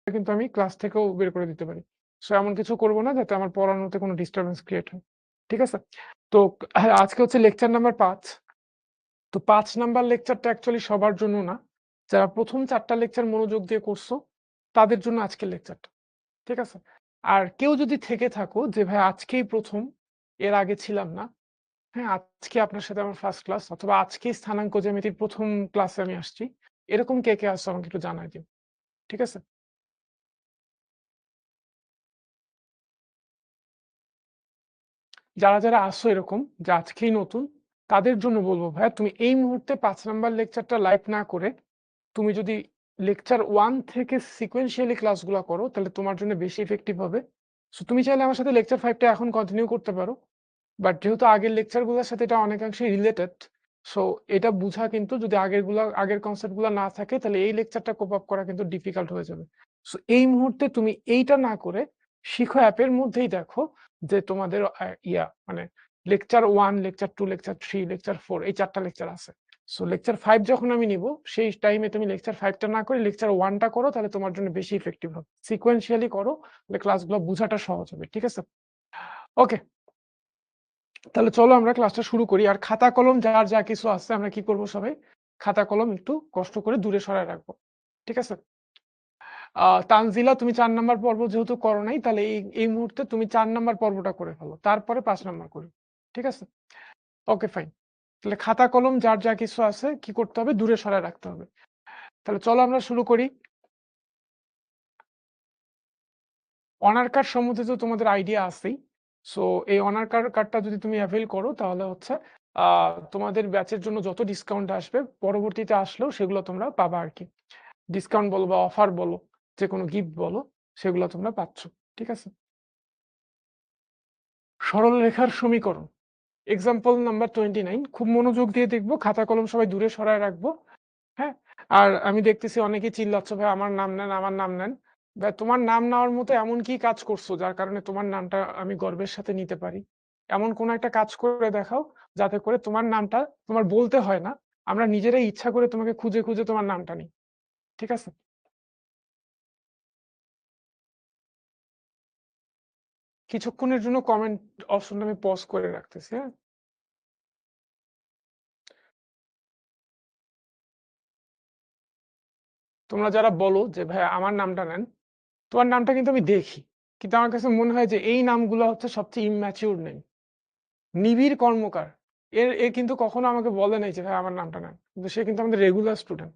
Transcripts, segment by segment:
কিন্তু আমি ক্লাস থেকেও বের করে দিতে পারি। সো এমন কিছু করব না যাতে আমার পড়ানোতে কোনো ডিস্টার্বেন্স ক্রিয়েট হয়। ঠিক আছে? তো আজকে হচ্ছে লেকচার নাম্বার ৫। তো ৫ নাম্বার লেকচারটা অ্যাকচুয়ালি সবার জন্য না। যারা ১ম ৪ টা লেকচার মনোযোগ দিয়ে করছো, তাদের জন্য আজকের লেকচারটা। ঠিক আছে? আর কেউ যদি থেকে থাকো যে ভাই আজকেই ১ম, এর আগে ছিলাম না। হ্যাঁ, আজকে আপনার সাথে আমার ফার্স্ট ক্লাস অথবা আজকেই স্থানাঙ্ক জ্যামিতির ১ম ক্লাসে আমি আসছি। এরকম কে আছো আমাকে একটু জানায় দিও। ঠিক আছে? যারা আসো এরকম যে আজকেই নতুন, তাদের জন্য বলব ভাইয়া তুমি এই মুহূর্তে ৫ নাম্বার লেকচারটা লাইভ না করে তুমি যদি লেকচার 1 থেকে সিকোয়েন্সিয়ালি ক্লাসগুলা করো তাহলে তোমার জন্য বেশি ইফেক্টিভ হবে। সো তুমি চাইলে আমার সাথে লেকচার 5 টা এখন কন্টিনিউ করতে পারো। বাট যেহেতু আগের লেকচারগুলোর সাথে এটা অনেকাংশেই রিলেটেড, সো এটা বুঝা কিন্তু যদি আগের কনসেপ্ট গুলা না থাকে তাহলে এই লেকচারটা কোপ আপ করা কিন্তু ডিফিকাল্ট হয়ে যাবে। সো এই মুহূর্তে তুমি এইটা না করে শিখো অ্যাপের মধ্যেই দেখো যে তোমাদের মানে লেকচার 1, লেকচার 2, লেকচার 3, লেকচার 4 এই ৪ টা লেকচার আছে। সো লেকচার 5 যখন আমি নিব সেই টাইমে তুমি লেকচার 5 টা না করে লেকচার 1 টা করো তাহলে তোমার জন্য বেশি ইফেক্টিভ হবে। সিকোয়েন্সিয়ালি করো তাহলে ক্লাসগুলো বুঝাটা সহজ হবে। ঠিক আছে? ওকে। তাহলে চলো আমরা ক্লাসটা শুরু করি। আর খাতা কলম যার যা কিছু আছে আমরা কি করব সবাই? খাতা কলম একটু কষ্ট করে দূরে সরায় রাখবো। ঠিক আছে? তানজিলা তুমি ৪ নাম্বার পর্ব যেহেতু করো নাই তাহলে এই মুহূর্তে তুমি ৪ নাম্বার পর্বটা করে ফেলো। তারপরে ৫ নাম্বার করি। ঠিক আছে? Okay fine. তাহলে খাতা কলম যার যা কিছু আছে কি করতে হবে? দূরে সরায় রাখতে হবে। তাহলে চলো আমরা শুরু করি। অনার কার্ড সম্বন্ধে তো তোমাদের আইডিয়া আছেই। সো এই অনার কার্ডটা যদি তুমি অ্যাভেইল করো তাহলে হচ্ছে তোমাদের ব্যাচের জন্য যত ডিসকাউন্ট আসবে পরবর্তীতে আসলেও সেগুলো তোমরা পাবা আরকি। ডিসকাউন্ট বলো বা অফার বলো, যেকোনো গিফট বলো, সেগুলো তোমরা পাচ্ছ। ঠিক আছে? সরলরেখার সমীকরণ। এক্সাম্পল নাম্বার 29 খুব মনোযোগ দিয়ে দেখবো, খাতা কলম সবাই দূরে সরায় রাখবো। হ্যাঁ? আর আমি দেখতেছি অনেকেই চিল্লাচ্ছ, "ভাই আমার নাম নেন, আমার নাম নেন।" ভাই তোমার নাম নেওয়ার মতো এমন কি কাজ করছো যার কারণে তোমার নামটা আমি গর্বের সাথে নিতে পারি? এমন কোনো একটা কাজ করে দেখাও যাতে করে তোমার নামটা তোমার বলতে হয় না। আমরা নিজেরাই ইচ্ছা করে তোমাকে খুঁজে তোমার নামটা নিই। ঠিক আছে? কিছুক্ষণের জন্য কমেন্ট অপশনটা আমি পজ করে রাখতেছি, হ্যাঁ? তোমরা যারা বলো যে, "ভাই আমার নামটা নেন।" তোমার নামটা কিন্তু আমি দেখি। কিন্তু আমার কাছে মনে হয় যে এই নামগুলো হচ্ছে সবচেয়ে ইম্যাচিউর নেম। নিবিড় কর্মকার। এ কিন্তু কখনো আমাকে বলে নাই যে, "ভাই আমার নামটা নেন।" কিন্তু সে কিন্তু আমাদের রেগুলার স্টুডেন্ট।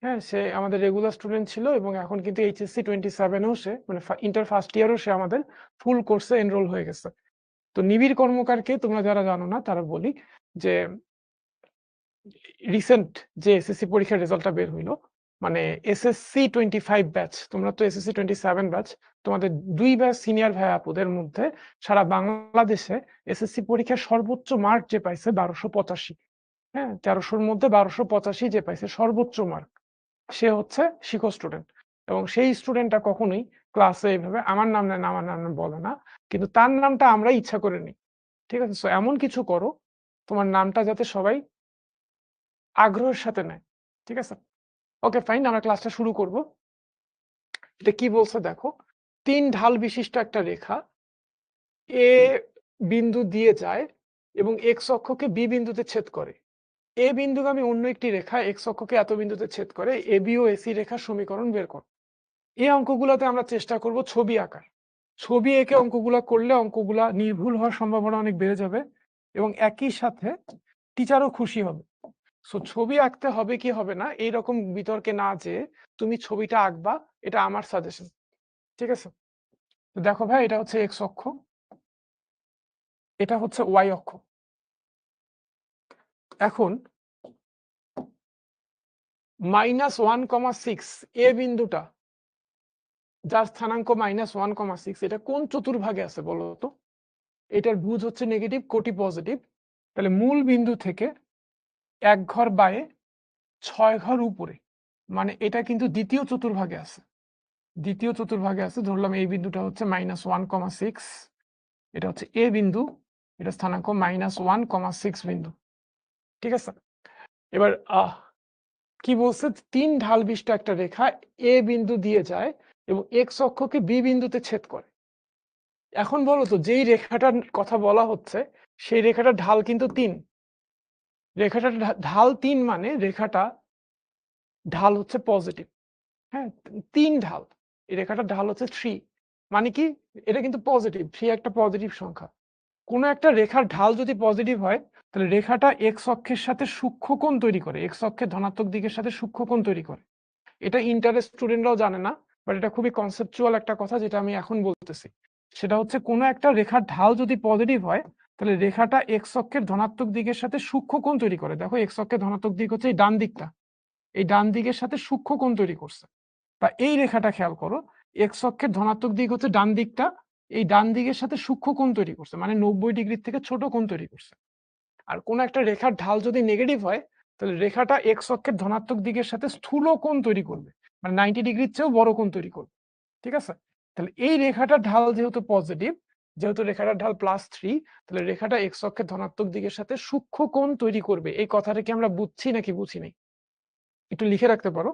হ্যাঁ? সে আমাদের রেগুলার স্টুডেন্ট ছিল এবং এখন কিন্তু এইচএসসি 27 এও সে মানে ইন্টার ফার্স্ট ইয়ারেও সে আমাদের ফুল কোর্সে এনরোল হয়ে গেছে। তো নিবিড় কর্মকারকে তোমরা যারা জানো না তারা বলি যে রিসেন্ট যে এসএসসি পরীক্ষার রেজাল্টটা বের হইলো, মানে এসএসসি 25 ব্যাচ, তোমরা তো এসএসসি 27 ব্যাচ, তোমাদের ২ ব্যাচ সিনিয়র ভাই আপুদের মধ্যে সারা বাংলাদেশে এসএসসি পরীক্ষার সর্বোচ্চ মার্ক যে পাইছে ১২৮৫। হ্যাঁ? ১৩০০ র মধ্যে ১২৮৫ যে পাইছে সর্বোচ্চ মার্ক, সে হচ্ছে শিখো স্টুডেন্ট। এবং সেই স্টুডেন্টটা কখনোই ক্লাসে এভাবে আমার নাম নেন, আমার নাম নেন বলে না। কিন্তু তার নামটা আমরা ইচ্ছা করে নিই। ঠিক আছে? সো এমন কিছু করো, তোমার নামটা যাতে সবাই আগ্রহের সাথে নেয়। ঠিক আছে? ওকে ফাইন, আমরা ক্লাসটা শুরু করব। এটা কি বলছে দেখো। ৩ ঢাল বিশিষ্ট একটা রেখা এ বিন্দু দিয়ে যায় এবং এক্স অক্ষকে বি বিন্দুতে ছেদ করে। এ বিন্দুগামী অন্য একটি রেখা এক্স অক্ষকে এত বিন্দুতে ছেদ করে। এবি ও এসি রেখার সমীকরণ বের করো। এই অঙ্কগুলোতে আমরা চেষ্টা করব ছবি আঁকার। ছবি এঁকে অঙ্কগুলা করলে অঙ্কগুলা নির্ভুল হওয়ার সম্ভাবনা অনেক বেড়ে যাবে এবং একই সাথে টিচারও খুশি হবে। সো ছবি আঁকতে হবে কি হবে না এইরকম বিতর্কে না যেয়ে তুমি ছবিটা আঁকবা, এটা আমার সাজেশন। ঠিক আছে? তো দেখো ভাই, এটা হচ্ছে এক্স অক্ষ, এটা হচ্ছে ওয়াই অক্ষ। এখন -1,6 এ বিন্দুটা যার স্থানাঙ্ক -1,6 এটা কোন চতুর্ভাগে আছে বলো তো? এটার ভুজ হচ্ছে নেগেটিভ, কোটি পজিটিভ। তাহলে মূল বিন্দু থেকে ১ ঘর বায়ে ৬ ঘর উপরে, মানে এটা কিন্তু দ্বিতীয় চতুর্ভাগে আছে। দ্বিতীয় চতুর্ভাগে আছে, ধরলাম এই বিন্দুটা হচ্ছে -1,6, এটা হচ্ছে এ বিন্দু, এটা স্থানাঙ্ক -1,6 বিন্দু। ঠিক আছে? এবার কি বলছে, ৩ ঢাল বিশিষ্ট একটা রেখা এ বিন্দু দিয়ে যায় এবং এক্স অক্ষকে বি বিন্দুতে ছেদ করে। এখন বলো তো, যেই রেখাটার কথা বলা হচ্ছে সেই রেখাটার ঢাল কিন্তু 3। রেখাটার ঢাল 3 মানে রেখাটা ঢাল হচ্ছে পজিটিভ। হ্যাঁ, 3 ঢাল। এই রেখাটার ঢাল হচ্ছে 3। মানে কি? এটা কিন্তু পজিটিভ। 3 একটা পজিটিভ সংখ্যা। কোনো একটা রেখার ঢাল যদি পজিটিভ হয়, তাহলে রেখাটা এক্স অক্ষের সাথে সূক্ষ্মকোণ তৈরি করে, এক্স অক্ষের ধনাত্মক দিকের সাথে সূক্ষ্মকোণ তৈরি করে। এটা ইন্টারের স্টুডেন্টরাও জানে না, বাট এটা খুবই কনসেপচুয়াল একটা কথা যেটা আমি এখন বলতেছি। সেটা হচ্ছে, কোনো একটা রেখার ঢাল যদি পজিটিভ হয়, তাহলে রেখাটা এক্স অক্ষের ধনাত্মক দিকের সাথে সূক্ষ্মকোণ তৈরি করে। দেখো, এক্স অক্ষের ধনাত্মক দিক হচ্ছে এই ডান দিকটা, এই ডান দিকের সাথে সূক্ষ্মকোণ তৈরি করছে। বা এই রেখাটা খেয়াল করো, এক্স অক্ষের ধনাত্মক দিক হচ্ছে ডান দিকটা, এই ডান দিকের সাথে সূক্ষ্মকোণ তৈরি করছে, মানে 90 ডিগ্রির থেকে ছোট কোণ তৈরি করছে। আর কোন একটা রেখার ঢাল যদি নেগেটিভ হয়, তাহলে রেখাটা এক্স অক্ষের ধনাত্মক দিকের সাথে স্থূল কোণ তৈরি করবে, মানে 90 ডিগ্রির চেয়েও বড় কোণ তৈরি করবে। ঠিক আছে? তাহলে এই রেখাটার ঢাল যেহেতু পজিটিভ, যেহেতু রেখাটার ঢাল +3, তাহলে রেখাটা এক্স অক্ষের ধনাত্মক দিকের সাথে সূক্ষ্ম কোণ তৈরি করবে। এই কথাটা কি আমরা বুঝছি নাকি বুঝি নাই? একটু লিখে রাখতে পারো।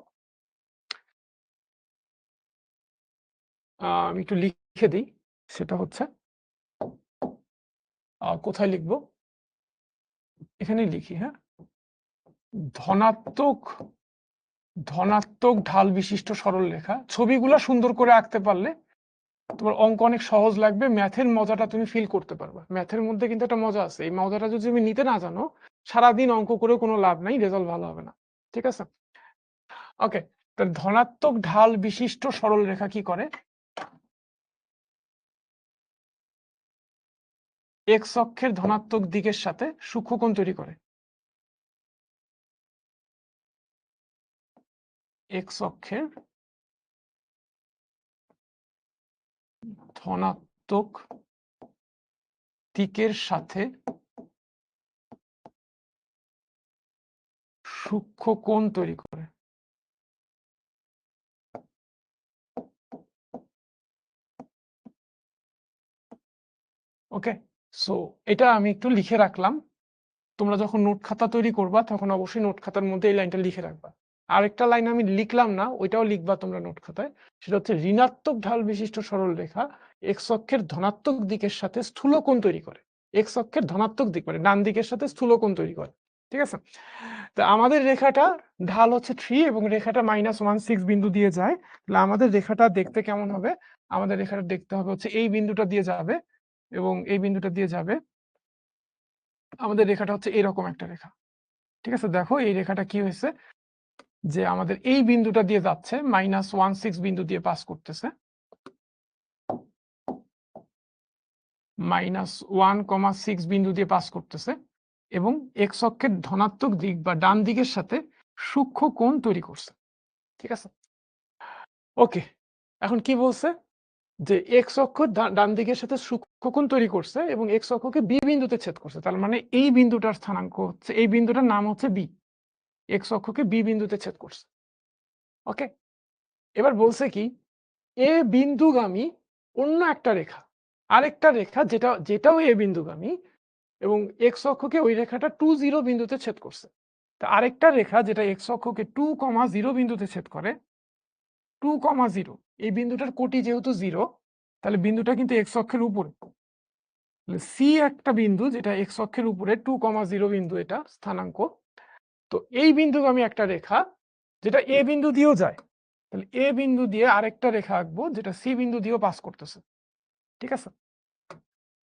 আমি একটু লিখে দিই। সেটা হচ্ছে, কোথায় লিখবো? এখানেই লিখি। হ্যাঁ, ধনাত্মক ঢাল বিশিষ্ট সরল রেখা। ছবিগুলো সুন্দর করে আঁকতে পারলে তোমার অঙ্ক অনেক সহজ লাগবে, ম্যাথের মজাটা তুমি ফিল করতে পারবে। ম্যাথের মধ্যে কিন্তু একটা মজা আছে, এই মজাটা যদি তুমি নিতে না জানো, সারাদিন অঙ্ক করে কোনো লাভ নাই, রেজাল্ট ভালো হবে না। ঠিক আছে? ওকে, তাহলে ধনাত্মক ঢাল বিশিষ্ট সরল রেখা কি করে? এক্স অক্ষের ধনাত্মক দিকের সাথে সূক্ষ্মকোণ তৈরি করে। এক্স অক্ষের ধনাত্মক দিকের সাথে সূক্ষ্মকোণ তৈরি করে। ওকে, সো এটা আমি একটু লিখে রাখলাম। তোমরা যখন নোট খাতা তৈরি করবা, তখন অবশ্যই নোট খাতার মধ্যে এই লাইনটা লিখে রাখবা। আরেকটা লাইন আমি লিখলাম না, ওইটাও লিখবা তোমরা নোট খাতায়। সেটা হচ্ছে, ঋণাত্মক ঢাল বিশিষ্ট সরল রেখা এক্স অক্ষের ধনাত্মক দিকের সাথে স্থূল কোণ তৈরি করে। এক্স অক্ষের ধনাত্মক দিক মানে ডান দিকের সাথে স্থূল কোণ তৈরি করে। ঠিক আছে? তো আমাদের রেখাটা ঢাল হচ্ছে 3 এবং রেখাটা -16 বিন্দু দিয়ে যায়। তাহলে আমাদের রেখাটা দেখতে কেমন হবে? আমাদের রেখাটা দেখতে হবে হচ্ছে, এই বিন্দুটা দিয়ে যাবে এবং এই বিন্দুটা দিয়ে যাবে। আমাদের রেখাটা হচ্ছে এরকম একটা রেখা। ঠিক আছে? দেখো, এই রেখাটা কি হয়েছে, যে আমাদের এই বিন্দুটা দিয়ে যাচ্ছে, -16 বিন্দু দিয়ে পাস করতেছে, -1,6 বিন্দু দিয়ে পাস করতেছে এবং এক্স অক্ষের ধনাত্মক দিক বা ডান দিকের সাথে সূক্ষ্ম কোণ তৈরি করছে। ঠিক আছে? ওকে, এখন কি বলছে, যে এক্স অক্ষ ডান দিকের সাথে সূক্ষ্মকোণ তৈরি করছে এবং এক্স অক্ষকে বি বিন্দুতে ছেদ করছে। তার মানে এই বিন্দুটার স্থানাঙ্ক হচ্ছে, এই বিন্দুটার নাম হচ্ছে বি। এক্স অক্ষকে বি বিন্দুতে ছেদ করছে। ওকে, এবার বলছে কি, এ বিন্দুগামী অন্য একটা রেখা, আরেকটা রেখা যেটাও এ বিন্দুগামী এবং এক্স অক্ষকে ওই রেখাটা 2,0 বিন্দুতে ছেদ করছে। তা আরেকটা রেখা যেটা এক্স অক্ষকে 2,0 বিন্দুতে ছেদ করে, 2,0, এই বিন্দুটার কোটি যেহেতু 0, তাহলে বিন্দুটা কিন্তু এক্স অক্ষের উপরে। সি একটা বিন্দু যেটা এক্স অক্ষের উপরে, 2,0 বিন্দু, এটা স্থানাঙ্ক। তো এই বিন্দুগামী একটা রেখা যেটা এ বিন্দু দিয়েও যায়, তাহলে এ বিন্দু দিয়ে আরেকটা রেখা আঁকবো যেটা সি বিন্দু দিয়েও পাস করতেছে। ঠিক আছে?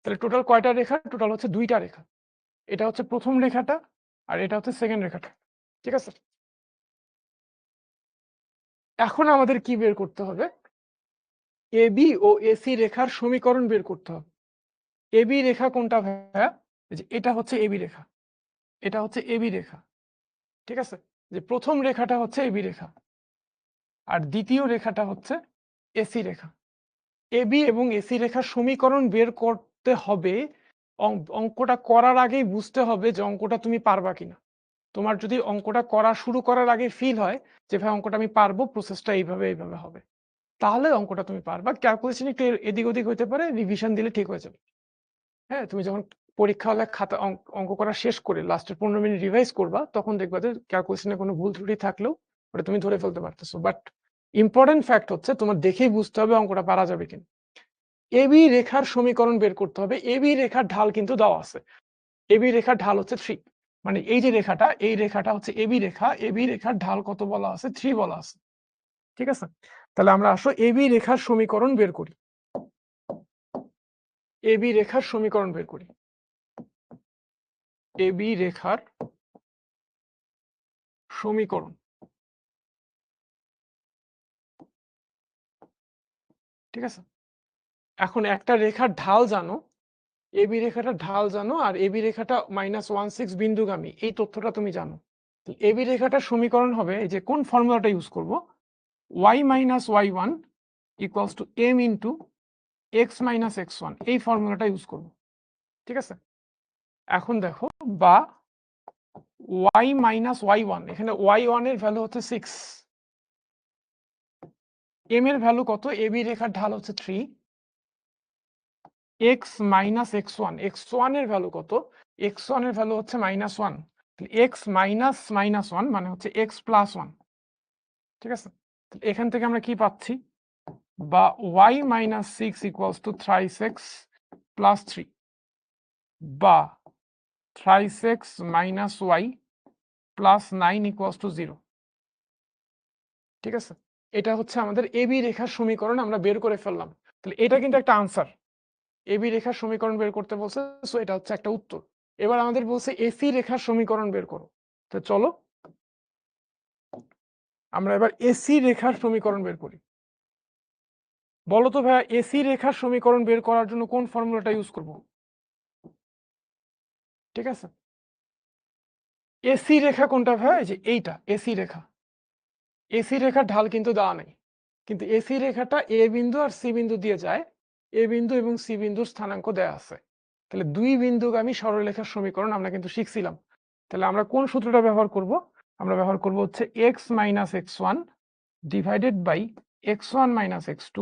তাহলে টোটাল কয়টা রেখা? টোটাল হচ্ছে 2টা রেখা। এটা হচ্ছে প্রথম রেখাটা আর এটা হচ্ছে সেকেন্ড রেখাটা। ঠিক আছে? এখন আমাদের কি বের করতে হবে? এবি ও এসি রেখার সমীকরণ বের করতে হবে। এবি রেখা কোনটা ভাইয়া? এটা হচ্ছে এবি রেখা, এটা হচ্ছে এবি রেখা। ঠিক আছে? যে প্রথম রেখাটা হচ্ছে এবি রেখা আর দ্বিতীয় রেখাটা হচ্ছে এসি রেখা। এবি এবং এসি রেখার সমীকরণ বের করতে হবে। অঙ্কটা করার আগেই বুঝতে হবে যে অঙ্কটা তুমি পারবা কিনা। তোমার যদি অঙ্কটা শুরু করার আগে ফিল হয় যে ভাই অঙ্কটা আমি পারবো, প্রসেসটা এইভাবে হবে, তাহলে অঙ্কটা তুমি পারবা। ক্যালকুলেশন একটু এদিক ওদিক হতে পারে, রিভিশন দিলে ঠিক হয়ে যাবে। হ্যাঁ, তুমি যখন পরীক্ষা হলে খাতা অঙ্ক করা শেষ করে লাস্টের 15 মিনিট রিভাইজ করবা, তখন দেখবা যে ক্যালকুলেশনে কোনো ভুল ত্রুটি থাকলেও ওটা তুমি ধরে ফেলতে পারতেছো। বাট ইম্পর্টেন্ট ফ্যাক্ট হচ্ছে তোমার দেখেই বুঝতে হবে অঙ্কটা পারা যাবে কিনা। এবি রেখার সমীকরণ বের করতে হবে। এবি রেখার ঢাল কিন্তু দেওয়া আছে। এবি রেখার ঢাল হচ্ছে 3, মানে এই যে রেখাটা, এই রেখাটা হচ্ছে এবি রেখা। এবি রেখার ঢাল কত বলা আছে? 3 বলা আছে। ঠিক আছে, তাহলে আমরা আসো এবি রেখার সমীকরণ বের করি। এবি রেখার সমীকরণ বের করি। এবি রেখার সমীকরণ, ঠিক আছে। এখন একটা রেখার ঢাল জানো, এবি রেখাটা ঢাল জানো, আর এবি রেখাটা -16 বিন্দুগামী, এই তথ্যটা তুমি জানো। এবি রেখাটার সমীকরণ হবে, এই যে কোন ফর্মুলাটা ইউজ করব, y - y1 = m * x - x1, এই ফর্মুলাটা ইউজ করব। ঠিক আছে, এখন দেখো, বা y - y1, এখানে y1 এর ভ্যালু হচ্ছে 6, m এর ভ্যালু কত? এবি রেখার ঢাল হচ্ছে 3, x - x1, x1 এর ভ্যালু কত? x1 এর ভ্যালু হচ্ছে -1, x -1 মানে হচ্ছে x + 1। ঠিক আছে, এখান থেকে আমরা কি পাচ্ছি, বা y - 6 = 3x + 3, বা 3x - y + 9 = 0। ঠিক আছে, এটা হচ্ছে আমাদের এবি রেখার সমীকরণ, আমরা বের করে ফেললাম। তাহলে এটা কিন্তু একটা আনসার। এবি রেখার সমীকরণ বের করতে বলছে, সো এটা হচ্ছে একটা উত্তর। এবার আমাদের বলছে এসি রেখার সমীকরণ বের করো। তো চলো আমরা এবার এসি রেখার সমীকরণ বের করি। বলো তো ভাইয়া, এসি রেখার সমীকরণ বের করার জন্য কোন ফর্মুলাটা ইউজ করব? ঠিক আছে, এসি রেখা কোনটা ভাইয়া? এই যে এইটা এসি রেখা। এসি রেখার ঢাল কিন্তু দেওয়া নাই, কিন্তু এসি রেখাটা এ বিন্দু আর সি বিন্দু দিয়ে যায়। এ বিন্দু এবং সি বিন্দুর স্থানাঙ্ক দেয়া আছে। তাহলে দুই বিন্দুগামী সরলরেখার সমীকরণ আমরা কিন্তু শিখছিলাম। তাহলে আমরা কোন সূত্রটা ব্যবহার করব? আমরা ব্যবহার করব হচ্ছে x - x1 divided by x1 - x2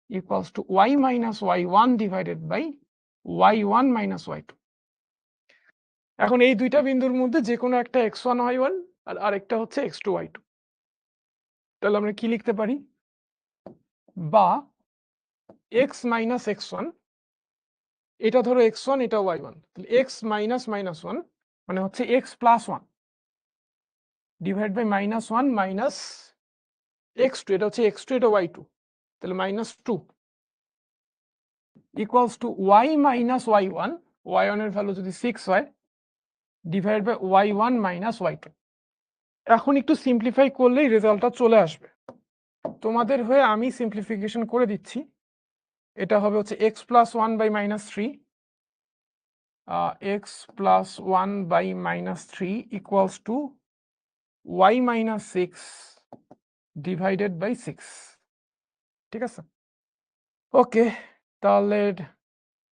equals to y - y1 divided by y1 - y2। এখন এই দুইটা বিন্দুর মধ্যে যে কোনো একটা x1 y1 আর আরেকটা হচ্ছে x2 y2। তাহলে আমরা কি লিখতে পারি, বা x - x1, এটা ধরো x1, এটা y1, তাহলে x - -1 মানে হচ্ছে x + 1 ডিভাইড বাই -1 - x2, এটা হচ্ছে x2, এটা y2, তাহলে -2 equals to y - y1, y1 এর ভ্যালু যদি 6 হয়, ডিভাইড বাই y1 - y2। এখন একটু সিম্পলিফাই করলেই রেজাল্টটা চলে আসবে। তোমাদের হয়ে আমি সিম্পলিফিকেশন করে দিচ্ছি। এটা হবে হচ্ছে x + 1 by -3, x + 1 by -3 equals to y - 6 divided by 6। ঠিক আছে, ওকে, তাহলে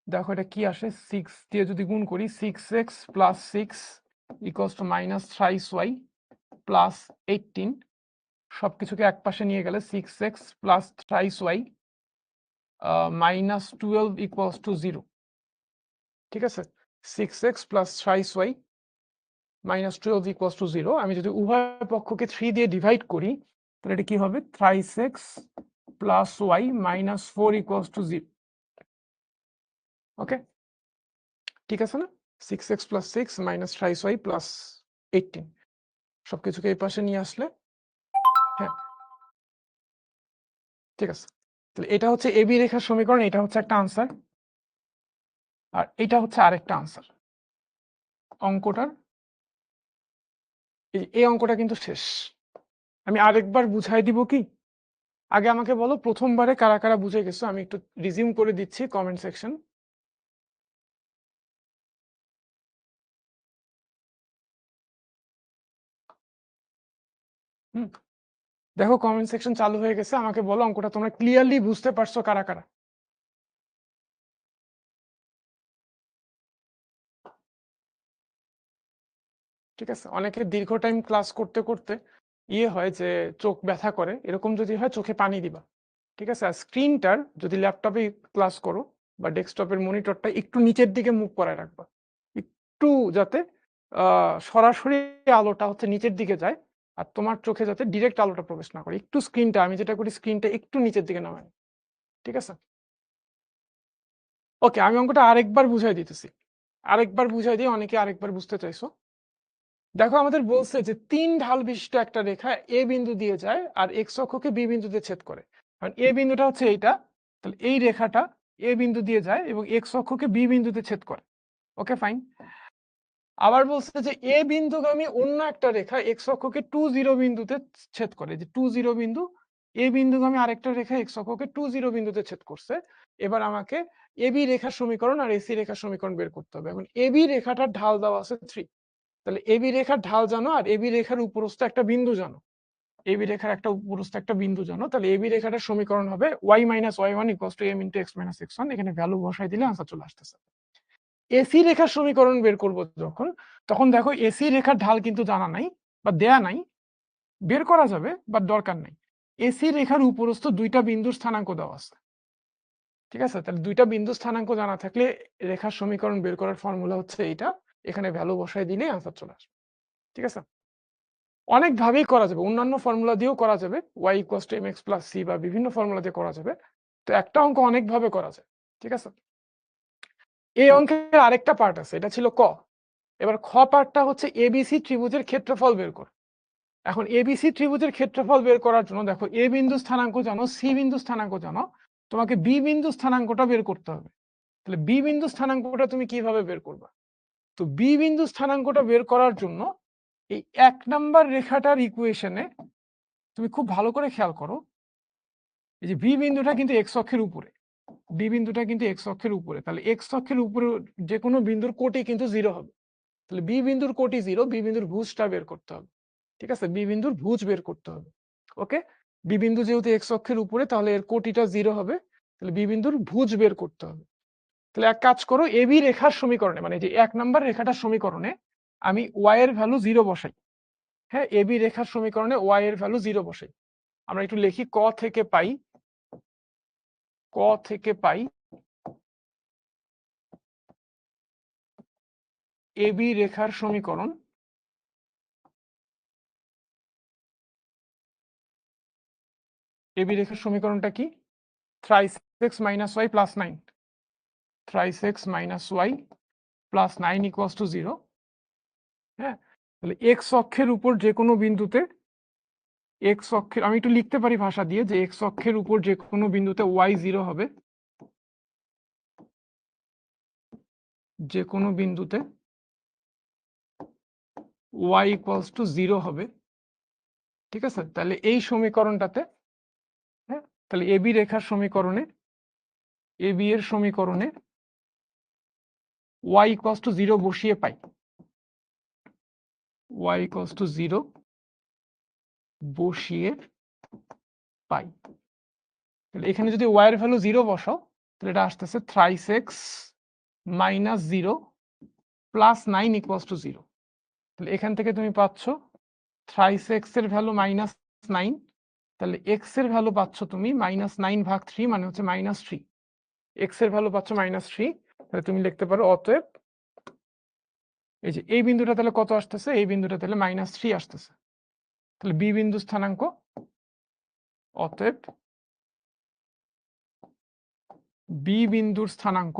দেখো এটা কি আসে, 6 দিয়ে যদি গুণ করি, 6x + 6 ইকুয়ালস টু -3y + 18, সবকিছুকে এক পাশে নিয়ে গেলে 6x + 3y -12 ইকুয়ালস টু 0। ঠিক আছে, 6x + 3y -12 ইকুয়ালস টু 0। আমি যদি উভয় পক্ষকে 3 দিয়ে ডিভাইড করি, তাহলে এটা কি হবে, 3x + y -4 ইকুয়ালস টু 0। ওকে, ঠিক আছে না? 6x + 6 -3y + 18, সবকিছুকে এই পাশে নিয়ে আসলে, হ্যাঁ ঠিক আছে। তাহলে এটা হচ্ছে এবি রেখার সমীকরণ, এটা হচ্ছে একটা আনসার, আর এটা হচ্ছে আরেকটা আনসার। অঙ্কটার এই অঙ্কটা কিন্তু শেষ। আমি আরেকবার বুঝাই দিব কি? আগে আমাকে বলো প্রথমবারে কারা কারা বুঝে গেছো, আমি একটু রিজিউম করে দিচ্ছি কমেন্ট সেকশন। দেখো কমেন্ট সেকশন চালু হয়ে গেছে, আমাকে বলো অঙ্কটা তোমরা ক্লিয়ারলি বুঝতে পারছো কারা কারা। ঠিক আছে, অনেকে দীর্ঘ টাইম ক্লাস করতে করতে হয় যে চোখ ব্যথা করে, এরকম যদি হয় চোখে পানি দিবা। ঠিক আছে, আর স্ক্রিনটার যদি ল্যাপটপে ক্লাস করো বা ডেস্কটপের মনিটরটা একটু নিচের দিকে মুভ করায় রাখবা, একটু যাতে সরাসরি আলোটা হচ্ছে নিচের দিকে যায়, আর তোমার চোখে যাতে ডিরেক্ট আলোটা প্রবেশ না করে, একটু স্ক্রিনটা, আমি যেটা করি স্ক্রিনটা একটু নিচের দিকে নামাই, ঠিক আছে? ওকে, আমি অঙ্কটা আরেকবার বুঝাই দিতেছি, আরেকবার বুঝাই দিয়ে অনেকে আরেকবার বুঝতে চাইছো। দেখো আমাদের বলছে যে 3 ঢাল বিশিষ্ট একটা রেখা এ বিন্দু দিয়ে যায় আর এক্স অক্ষকে বি বিন্দুতে ছেদ করে। কারণ এ বিন্দুটা হচ্ছে এইটা, তাহলে এই রেখাটা এ বিন্দু দিয়ে যায় এবং এক্স অক্ষকে বি বিন্দুতে ছেদ করে। Okay fine. আবার বলছে যে এ বিন্দুগামী অন্য একটা রেখা এক্স অক্ষকে 2 0 বিন্দুতে ছেদ করে, যে 2 0 বিন্দু, এ বিন্দুগামী আরেকটা রেখা এক্স অক্ষকে 2 0 বিন্দুতে ছেদ করছে। এবার আমাকে এবি রেখার সমীকরণ আর এসি রেখার সমীকরণ বের করতে হবে। এখন এবি রেখাটার ঢাল দেওয়া আছে 3, তাহলে এবি রেখার ঢাল জানো আর এবি রেখার উপরস্থ একটা বিন্দু জানো, এবি রেখার একটা উপরস্থ একটা বিন্দু জানো, তাহলে এবি রেখাটার সমীকরণ হবে y - y1 = m × x - x1। এখানে ভ্যালু বসাই দিলে আনসার চলে আসতেছে। এসি রেখার সমীকরণ বের করব যখন, তখন দেখো এসি রেখার ঢাল কিন্তু জানা নাই বা দেয়া নাই, বের করা যাবে বাট দরকার নাই। এসি রেখার উপরস্থ দুইটা বিন্দুর স্থানাঙ্ক দেওয়া আছে, ঠিক আছে? তাহলে দুইটা বিন্দুর স্থানাঙ্ক জানা থাকলে রেখার সমীকরণ বের করার ফর্মুলা হচ্ছে এইটা, এখানে ভ্যালু বসাই দিলে আনসার চলে আসবে, ঠিক আছে? অনেক ভাবেই করা যাবে, অন্যান্য ফর্মুলা দিয়েও করা যাবে, y = mx + c বা বিভিন্ন ফর্মুলা দিয়ে করা যাবে। তো একটা অঙ্ক অনেক ভাবে করা যায়, ঠিক আছে? এই অঙ্কের আরেকটা পার্ট আছে, এটা ছিল ক। এবার খ পার্টটা হচ্ছে এবিসি ত্রিভুজের ক্ষেত্রফল বের কর। এখন এবিসি ত্রিভুজের ক্ষেত্রফল বের করার জন্য দেখো এ বিন্দু স্থানাঙ্ক জানো, সি বিন্দু স্থানাঙ্ক জানো, তোমাকে বি বিন্দু স্থানাঙ্কটা বের করতে হবে। তাহলে বি বিন্দু স্থানাঙ্কটা তুমি কিভাবে বের করবা? তো বি বিন্দু স্থানাঙ্কটা বের করার জন্য এই 1 নাম্বার রেখাটার ইকুয়েশনে তুমি খুব ভালো করে খেয়াল করো, এই যে বি বিন্দুটা কিন্তু এক্স অক্ষের উপরে, বি বিন্দুটা কিন্তু এক্স অক্ষের উপরে, তাহলে এক্স অক্ষের উপরে যে কোনো বিন্দুর কোটি কিন্তু 0 হবে। তাহলে বি বিন্দুর কোটি 0, বি বিন্দুর ভুজটা বের করতে হবে, ঠিক আছে? বি বিন্দুর ভুজ বের করতে হবে। ওকে, বি বিন্দু যেহেতু এক্স অক্ষের উপরে তাহলে এর কোটিটা 0 হবে, তাহলে বি বিন্দুর ভুজ বের করতে হবে। তাহলে এক কাজ করো, এবি রেখার সমীকরণে, মানে যে 1 নাম্বার রেখাটার সমীকরণে আমি y এর ভ্যালু 0 বসাই। হ্যাঁ, এবি রেখার সমীকরণে y এর ভ্যালু 0 বসাই। আমরা একটু লিখি, ক থেকে পাই, ক থেকে পাই এবি রেখার সমীকরণ, এবি রেখার সমীকরণটা কি? thrice x - y + 9, thrice x - y + 9 = 0। হ্যাঁ, তাহলে এক্স অক্ষের উপর যে কোনো বিন্দুতে, এক্স অক্ষের, আমি একটু লিখতে পারি ভাষা দিয়ে, যে এক্স অক্ষের উপর যে কোনো বিন্দুতে y 0 হবে, যে কোনো বিন্দুতে y = 0 হবে, ঠিক আছে? তাহলে এই সমীকরণটাতে, হ্যাঁ, তাহলে এবি রেখার সমীকরণে, এবি এর সমীকরণে y = 0 বসিয়ে পাই, y = 0 বসিয়ে পাই। তাহলে এখানে যদি y এর ভ্যালু 0 বসাও, তাহলে এটা আসতেছে thrice x - 0 + 9 = 0। তাহলে এখান থেকে তুমি পাচ্ছ thrice x এর ভ্যালু -9, তাহলে x এর ভ্যালু পাচ্ছ তুমি -9/3, মানে হচ্ছে -3। x এর ভ্যালু পাচ্ছ -3, তাহলে তুমি লিখতে পারো অতএব, এই যে এই বিন্দুটা তাহলে কত আসতেছে, এই বিন্দুটা তাহলে -3 আসতেছে। তাহলে বি বিন্দু স্থানাঙ্ক, অতএব বি বিন্দুর স্থানাঙ্ক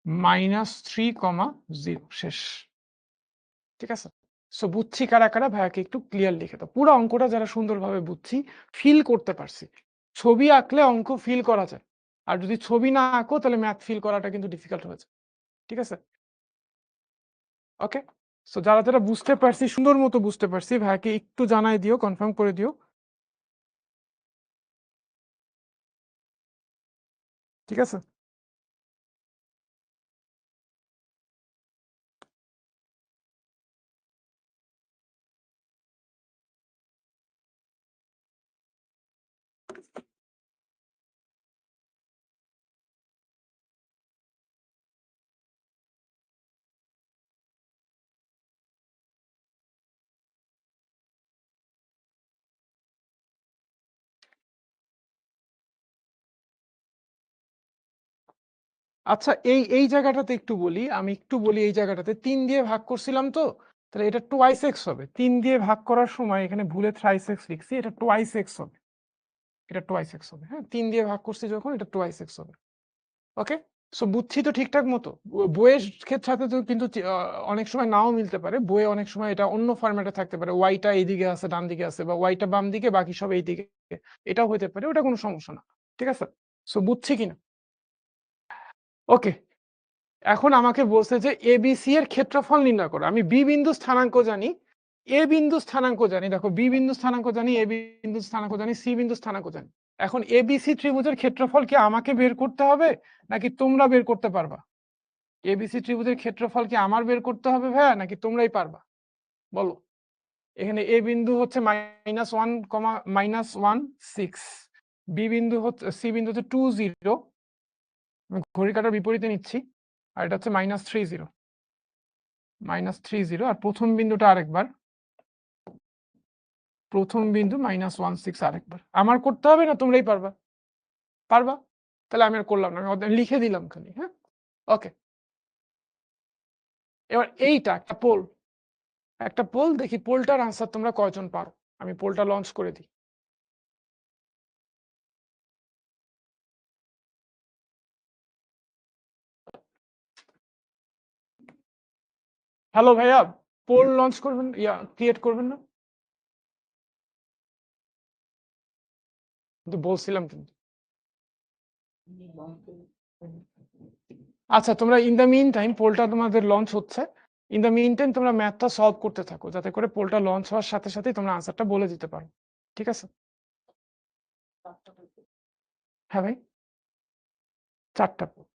-3,0, শেষ, ঠিক আছে? সো বুঝছি কারা কারা, ভাইয়াকে একটু ক্লিয়ার লিখে দাও। পুরো অঙ্কটা যারা সুন্দরভাবে বুঝছি, ফিল করতে পারছি। ছবি আঁকলে অঙ্ক ফিল করা যায়, আর যদি ছবি না আঁকো তাহলে ম্যাথ ফিল করাটা কিন্তু ডিফিকাল্ট হয়ে যায়, ঠিক আছে? ওকে, সো যারা যারা বুঝতে পারছি, সুন্দর মতো বুঝতে পারছি, ভাইয়াকে একটু জানাই দিও, কনফার্ম করে দিও, ঠিক আছে? আচ্ছা, এই জায়গাটাতে একটু বলি, আমি একটু বলি এই জায়গাটাতে ৩ দিয়ে ভাগ করছিলাম তো, তাহলে এটা টোয়াইস এক্স হবে। ৩ দিয়ে ভাগ করার সময় এখানে ভুলে থ্রাইস এক্স লিখছি, এটা টোয়াইস এক্স হবে। এটা টোয়াইস এক্স হবে, হ্যাঁ? ৩ দিয়ে ভাগ করছি যখন এটা টোয়াইস এক্স হবে। ওকে? সো বুঝছি তো ঠিকঠাক মতো? বইয়ের সাথে তো কিন্তু অনেক সময় নাও মিলতে পারে। বইয়ে অনেক সময় এটা অন্য ফরম্যাটে থাকতে পারে। ওয়াইটা এইদিকে আছে, ডান দিকে আছে, বা ওয়াইটা বাম দিকে, বাকি সব এইদিকে। এটাও হইতে পারে। ওটা কোনো সমস্যা না। ঠিক আছে? সো বুঝছি কিনা? ওকে। এখন আমাকে বলছে যে এবিসি এর ক্ষেত্রফল নির্ণয় করো। আমি বি বিন্দু স্থানাঙ্ক জানি, এ বিন্দু স্থানাঙ্ক জানি। দেখো, বি বিন্দু স্থানাঙ্ক জানি, এ বিন্দু স্থানাঙ্ক জানি, সি বিন্দু স্থানাঙ্ক জানি। এখন এবিসি ত্রিভুজের ক্ষেত্রফল কি আমাকে বের করতে হবে, নাকি তোমরা বের করতে পারবা? এবিসি ত্রিভুজের ক্ষেত্রফল কি আমার বের করতে হবে ভাইয়া, নাকি তোমরাই পারবা? বলো। এখানে এ বিন্দু হচ্ছে -1, -1, 6। বি বিন্দু হচ্ছে, সি বিন্দু হচ্ছে 2, 0। ঘড়ি কাঁটার বিপরীতে নিচ্ছি। আর এটা হচ্ছে -3, 0। -3, 0। আর প্রথম বিন্দুটা আরেকবার, প্রথম বিন্দু -1, 6 আরেকবার। আমার করতে হবে না তোমরাই পারবা? পারবা? তাহলে আমি আর করলাম না, আমি লিখে দিলাম খালি, হ্যাঁ? ওকে। এবার এইটা একটা পোল, দেখি পোলটার আনসার তোমরা কয়জন পারো। আমি পোলটা লঞ্চ করে দিই। হ্যালো ভাইয়া, পোল লঞ্চ করবেন, ক্রিয়েট করবেন না? কিন্তু বলছিলাম কিন্তু। আচ্ছা, তোমরা ইন দ্য মিন টাইম পোলটা তোমাদের লঞ্চ হচ্ছে। ইন দ্য মিন টাইম তোমরা ম্যাথটা সলভ করতে থাকো, যাতে করে পোলটা লঞ্চ হওয়ার সাথে সাথেই তোমরা আনসারটা বলে দিতে পারো। ঠিক আছে? হ্যাঁ ভাই, 4টা পোল।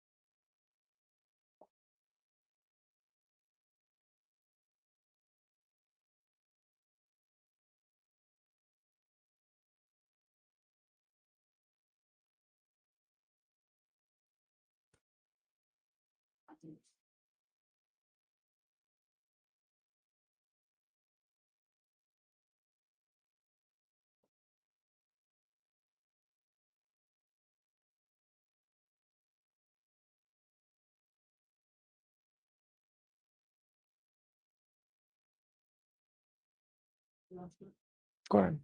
করেন।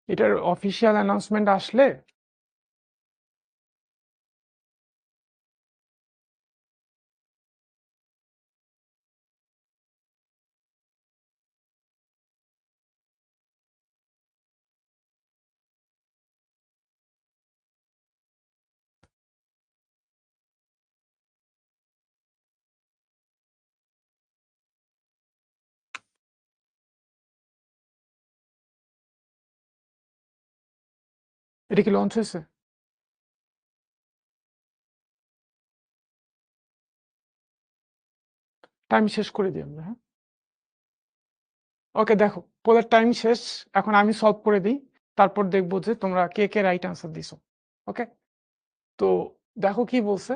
এটার অফিসিয়াল অ্যানাউন্সমেন্ট আসলে এটা কি লঞ্চ হয়েছে? টাইম শেষ করে দিই আমরা, হ্যাঁ? ওকে, দেখো পোলের টাইম শেষ। এখন আমি সলভ করে দিই, তারপর দেখবো যে তোমরা কে কে রাইট আনসার দিছো। ওকে, তো দেখো কি বলছে।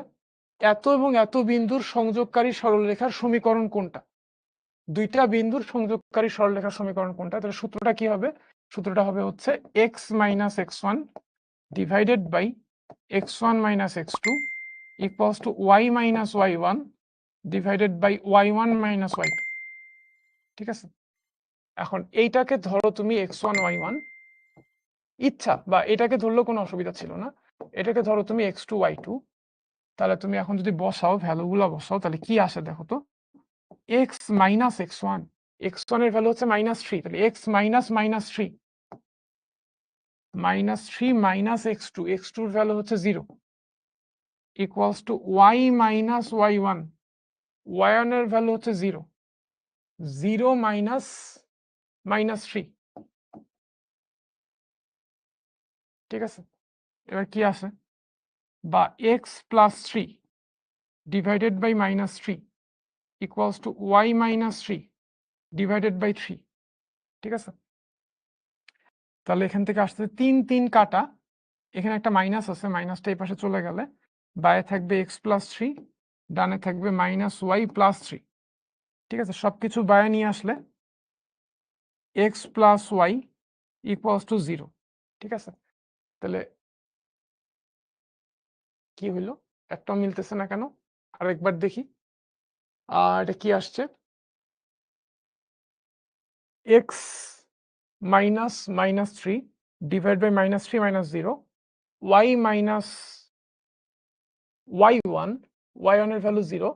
এত এবং এত বিন্দুর সংযোগকারী সরলরেখার সমীকরণ কোনটা? দুইটা বিন্দুর সংযোগকারী সরলরেখার সমীকরণ কোনটা? তাহলে সূত্রটা কি হবে? সূত্রটা হবে হচ্ছে x - x1 divided by x1 - x2 equals to y - y1 divided by y1 - y2। ঠিক আছে? এখন এইটাকে ধরো তুমি x1 y1, ইচ্ছা বা এটাকে ধরলেও কোনো অসুবিধা ছিল না। এটাকে ধরো তুমি x2 y2। তাহলে তুমি এখন যদি বসাও, ভ্যালুগুলো বসাও, তাহলে কি আসে দেখো তো। x - x1, x1 এর ভ্যালু হচ্ছে -3, তাহলে x -3 -3 - x2 এর ভ্যালু হচ্ছে 0 equals to y - y1, y1 এর ভ্যালু হচ্ছে 0 0 -3। ঠিক আছে? এবার কি আসে, বা x + 3 divided by -3 equals to y - 3 divided by 3। ঠিক আছে? তাহলে এখান থেকে আসতে 3 3 কাটা, এখানে একটা মাইনাস আছে, মাইনাসটা এই পাশে চলে গেলে বায়ে থাকবে x + 3, ডানে থাকবে -y + 3। ঠিক আছে? সবকিছু বায়ে নিয়ে আসলে x + y ইকুয়ালস টু 0, ঠিক আছে? তাহলে কি হইলো? একটাও মিলতেছে না কেন? আরেকবার দেখি। এটা কি আসছে? x minus -3 divided by -3 minus 0, y minus y1, y1 এর ভ্যালু 0,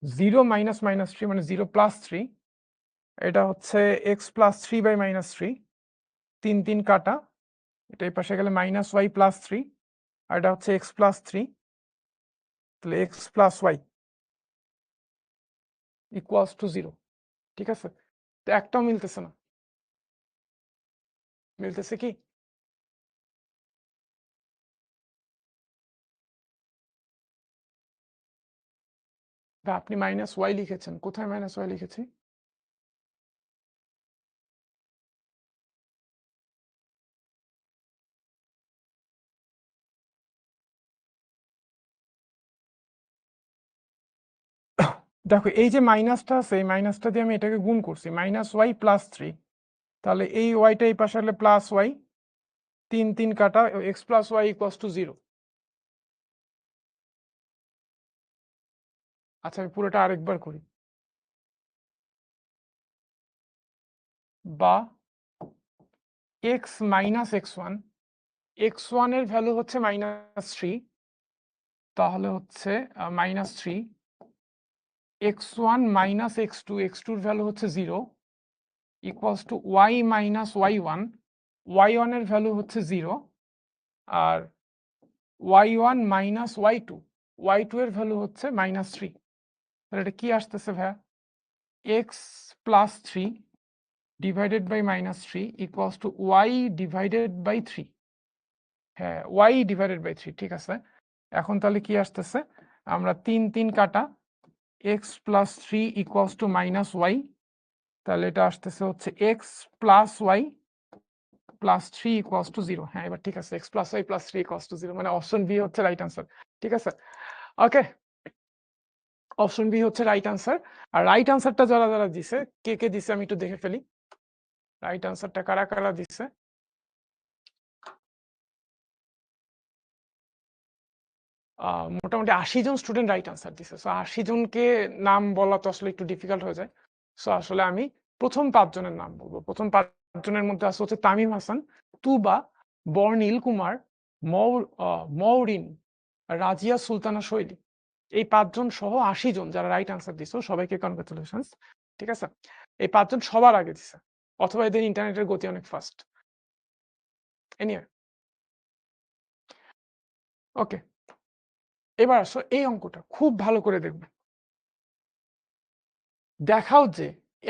0 minus -3 মানে 0 plus 3, এটা হচ্ছে x plus 3 by -3, 3 কাটা, এটা এই পাশে গেলে -y plus 3, আর এটা হচ্ছে x plus 3, তাহলে x plus y equals to 0, ঠিক আছে? তো একটাও মিলতেছে না। মিলতেছে কি? বা আপনি -y লিখেছেন, কোথায় -y লিখেছি? দেখো এই যে মাইনাসটা আছে, এই মাইনাসটা দিয়ে আমি এটাকে গুণ করছি, -y plus 3, তাহলে এই ওয়াইটা এই পাশে আসলে প্লাস ওয়াই, 3 কাটা, x plus y equals to 0। আচ্ছা আমি পুরোটা আরেকবার করি। বা x minus x1, x1 এর ভ্যালু হচ্ছে -3, তাহলে হচ্ছে -3, x1 minus x2, x2 এর ভ্যালু হচ্ছে 0, equals to y minus y1, y1 এর ভ্যালু হচ্ছে 0, আর y1 minus y2, y2 এর ভ্যালু হচ্ছে -3। তাহলে এটা কি আসতেছে ভাইয়া? x plus 3 divided by -3 equals to y divided by 3। হ্যাঁ, y divided by 3, ঠিক আছে। এখন তাহলে কি আসতেছে? আমরা 3 কাটা, x plus 3 equals to -y, তাহলে এটা আসতেছে হচ্ছে x plus y plus 3 equals to 0। হ্যাঁ, এবার ঠিক আছে, x plus y plus 3 equals to 0, মানে অপশন বি হচ্ছে রাইট আনসার, ঠিক আছে? ওকে, অপশন বি হচ্ছে রাইট আনসার। আর রাইট আনসারটা যারা দিছে, কে দিছে আমি একটু দেখে ফেলি। রাইট আনসারটা কারা দিছে? মোটামুটি 80 জন স্টুডেন্ট রাইট আনসার দিছে। সো 80 জনকে নাম বলা তো আসলে একটু ডিফিকাল্ট হয়ে যায়। সো আসলে আমি প্রথম 5 জনের নাম বলবো। প্রথম 5 জনের মধ্যে আছে হচ্ছে তামিম হাসান, তুবা, বর্ণিল কুমার, মৌরিন, রাজিয়া সুলতানা শৈলী। এই 5 জন সহ 80 জন যারা রাইট আনসার দিছো, সবাইকে কনগ্রাচুলেশনস, ঠিক আছে? এই 5 জন সবার আগে দিছে, অথবা এদের ইন্টারনেটের গতি অনেক ফাস্ট। এনিওয়ে, ওকে, এবার আসো এই অঙ্কটা খুব ভালো করে দেখবে। দেখাও যে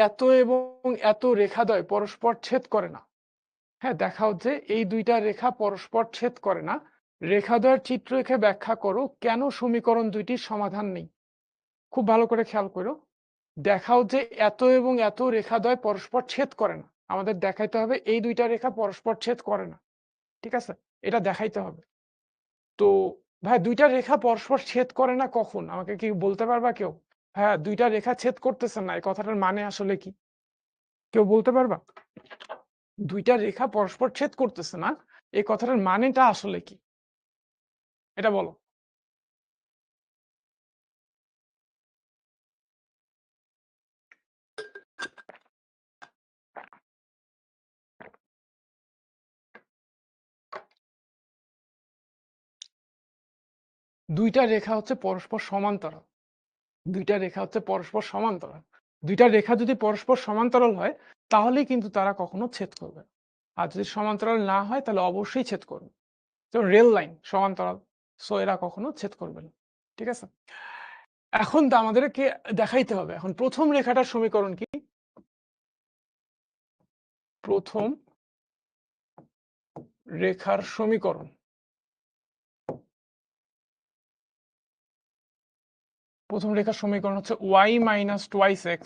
এত এবং এত রেখাদ্বয় পরস্পর ছেদ করে না। হ্যাঁ, দেখাও যে এই দুইটা রেখা পরস্পর ছেদ করে না। রেখাদ্বয়ের চিত্র এঁকে ব্যাখ্যা করো কেন সমীকরণ দুইটির সমাধান নেই। খুব ভালো করে খেয়াল করো। দেখাও যে এত এবং এত রেখাদ্বয় পরস্পর ছেদ করে না। আমাদের দেখাইতে হবে এই দুইটা রেখা পরস্পর ছেদ করে না, ঠিক আছে? এটা দেখাইতে হবে। তো ভাই, দুইটা রেখা পরস্পর ছেদ করে না কখন, আমাকে কি বলতে পারবা কেউ? হ্যাঁ, দুইটা রেখা ছেদ করতেছে না, এই কথাটার মানে আসলে কি কেউ বলতে পারবা? দুইটা রেখা পরস্পর ছেদ করতেছে না, এই কথাটার মানেটা আসলে কি, এটা বলো। দুইটা রেখা হচ্ছে পরস্পর সমান্তরাল। দুইটা রেখা হচ্ছে পরস্পর সমান্তরাল। দুইটা রেখা যদি পরস্পর সমান্তরাল হয়, তাহলেই কিন্তু তারা কখনো ছেদ করবে। আর যদি সমান্তরাল না হয়, তাহলে অবশ্যই ছেদ করবে। যেমন রেল লাইন সমান্তরাল, সো এরা কখনো ছেদ করবে না, ঠিক আছে? এখন তো আমাদেরকে দেখাইতে হবে এখন প্রথম রেখাটার সমীকরণ কি। প্রথম রেখার সমীকরণ, প্রথম রেখার সমীকরণ হচ্ছে y minus twice x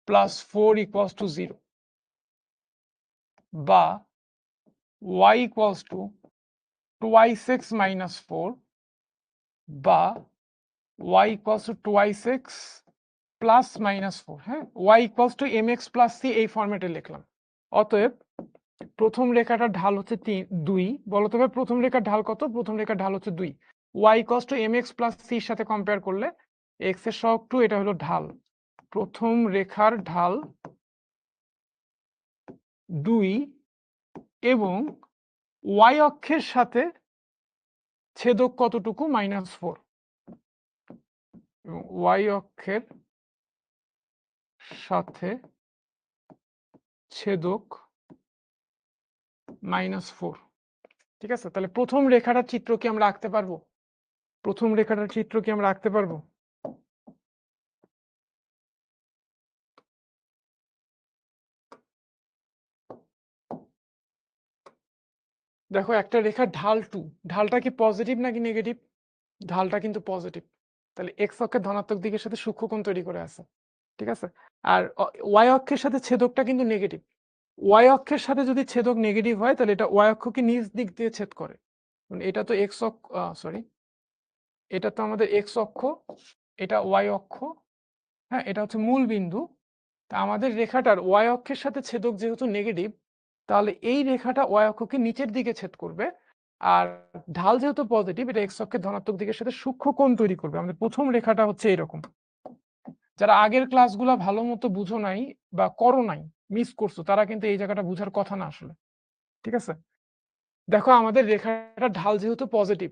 plus 4 equals to 0, বা y equals to twice x minus 4, বা y equals to twice x plus minus 4। হ্যাঁ, y equals to mx plus c এই ফরম্যাটে লিখলাম। অতএব প্রথম রেখাটার ঢাল হচ্ছে 2। বলো তবে প্রথম রেখার ঢাল কত? প্রথম রেখার ঢাল হচ্ছে 2। y equals to mx plus c এর সাথে কম্পেয়ার করলে x এর সহগ 2, এটা হলো ঢাল। প্রথম রেখার ঢাল 2 এবং y অক্ষের সাথে ছেদক কতটুকু? -4। এবং y অক্ষের সাথে ছেদক -4। ঠিক আছে, তাহলে প্রথম রেখাটার চিত্র কি আমরা আঁকতে পারবো? প্রথম রেখাটার চিত্র কি আমরা আঁকতে পারবো? দেখো একটা রেখার ঢাল 2, ঢালটা কি পজিটিভ নাকি নেগেটিভ? ঢালটা কিন্তু পজিটিভ, তাহলে এক্স অক্ষের ধনাত্মক দিকের সাথে সূক্ষ্মকোণ তৈরি করে আছে। ঠিক আছে, আর ওয়াই অক্ষের সাথে ছেদকটা কিন্তু নেগেটিভ। ওয়াই অক্ষের সাথে যদি ছেদক নেগেটিভ হয় তাহলে এটা ওয়াই অক্ষকে নিজ দিক দিয়ে ছেদ করে। মানে এটা তো এক্স অক্ষ, সরি, এটা তো আমাদের এক্স অক্ষ, এটা ওয়াই অক্ষ। হ্যাঁ, এটা হচ্ছে মূল বিন্দু। তা আমাদের রেখাটার ওয়াই অক্ষের সাথে ছেদক যেহেতু নেগেটিভ, তাহলে এই রেখাটা ওয়াই অক্ষকে নিচের দিকে ছেদ করবে। আর ঢাল যেহেতু পজিটিভ, এটা এক্স অক্ষের ধনাত্মক দিকের সাথে সূক্ষ্ম কোণ তৈরি করবে। আমাদের প্রথম রেখাটা হচ্ছে এরকম। যারা আগের ক্লাসগুলো ভালো মতো বুঝো নাই বা করো নাই, মিস করছো, তারা কিন্তু এই জায়গাটা বুঝার কথা না আসলে। ঠিক আছে, দেখো আমাদের রেখাটা ঢাল যেহেতু পজিটিভ,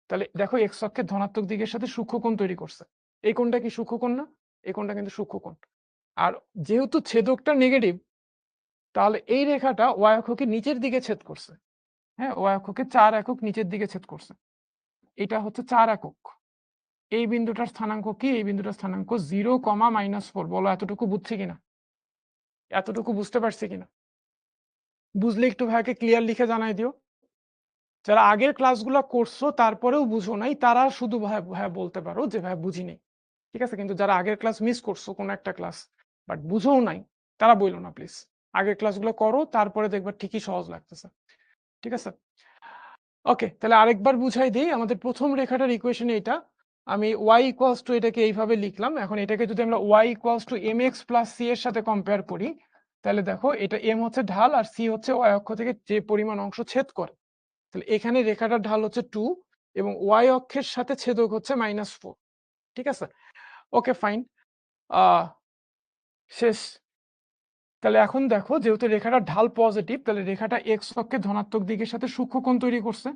তাহলে দেখো এক্স অক্ষের ধনাত্মক দিকের সাথে সূক্ষ্ম কোণ তৈরি করছে। এই কোণটা কি সূক্ষ্ম কোণ না? এই কোণটা কিন্তু সূক্ষ্ম কোণ। আর যেহেতু ছেদকটা নেগেটিভ, তাহলে এই রেখাটা ওয়াই অক্ষকে নিচের দিকে ছেদ করছে। হ্যাঁ, ওয়াই অক্ষকে 4 একক নিচের দিকে ছেদ করছে। এটা হচ্ছে 4 একক। এই বিন্দুটার স্থানাঙ্ক কি? এই বিন্দুটার স্থানাঙ্ক 0, -4। বলো এতটুকু বুঝছি কিনা? এতটুকু বুঝতে পারছি কিনা? বুঝলে একটু ভাইকে ক্লিয়ার লিখে জানাই দিও। যারা আগের ক্লাসগুলো করছো তারপরেও বুঝো নাই, তারা শুধু ভাই ভাই বলতে পারো যে ভাই বুঝি নাই। ঠিক আছে, কিন্তু যারা আগের ক্লাস মিস করছো কোনো একটা ক্লাস বাট বুঝোও নাই, তারা বইলো না প্লিজ। আগের ক্লাসগুলো করো, তারপরে দেখবা ঠিকই সহজ লাগতেছে। ঠিক আছে, ওকে, তাহলে আরেকবার বুঝাই দিই। আমাদের প্রথম রেখাটার ইকুয়েশন এটা, আমি y ইকুয়ালস টু এটাকে এইভাবে লিখলাম। এখন এটাকে যদি আমরা y equals to mx plus c এর সাথে কম্পেয়ার করি, তাহলে দেখো এটা m হচ্ছে ঢাল আর c হচ্ছে y অক্ষ থেকে যে পরিমাণ অংশ ছেদ করে। তাহলে এখানে রেখাটার ঢাল হচ্ছে 2 এবং y অক্ষের সাথে ছেদক হচ্ছে -4। ঠিক আছে, ওকে ফাইন, শেষ। তাহলে এখন দেখো যেহেতু রেখাটার ঢাল পজিটিভ, তাহলে রেখাটা এক্স অক্ষের ধনাত্মক দিকের সাথে সূক্ষ্মকোণ তৈরি করছে।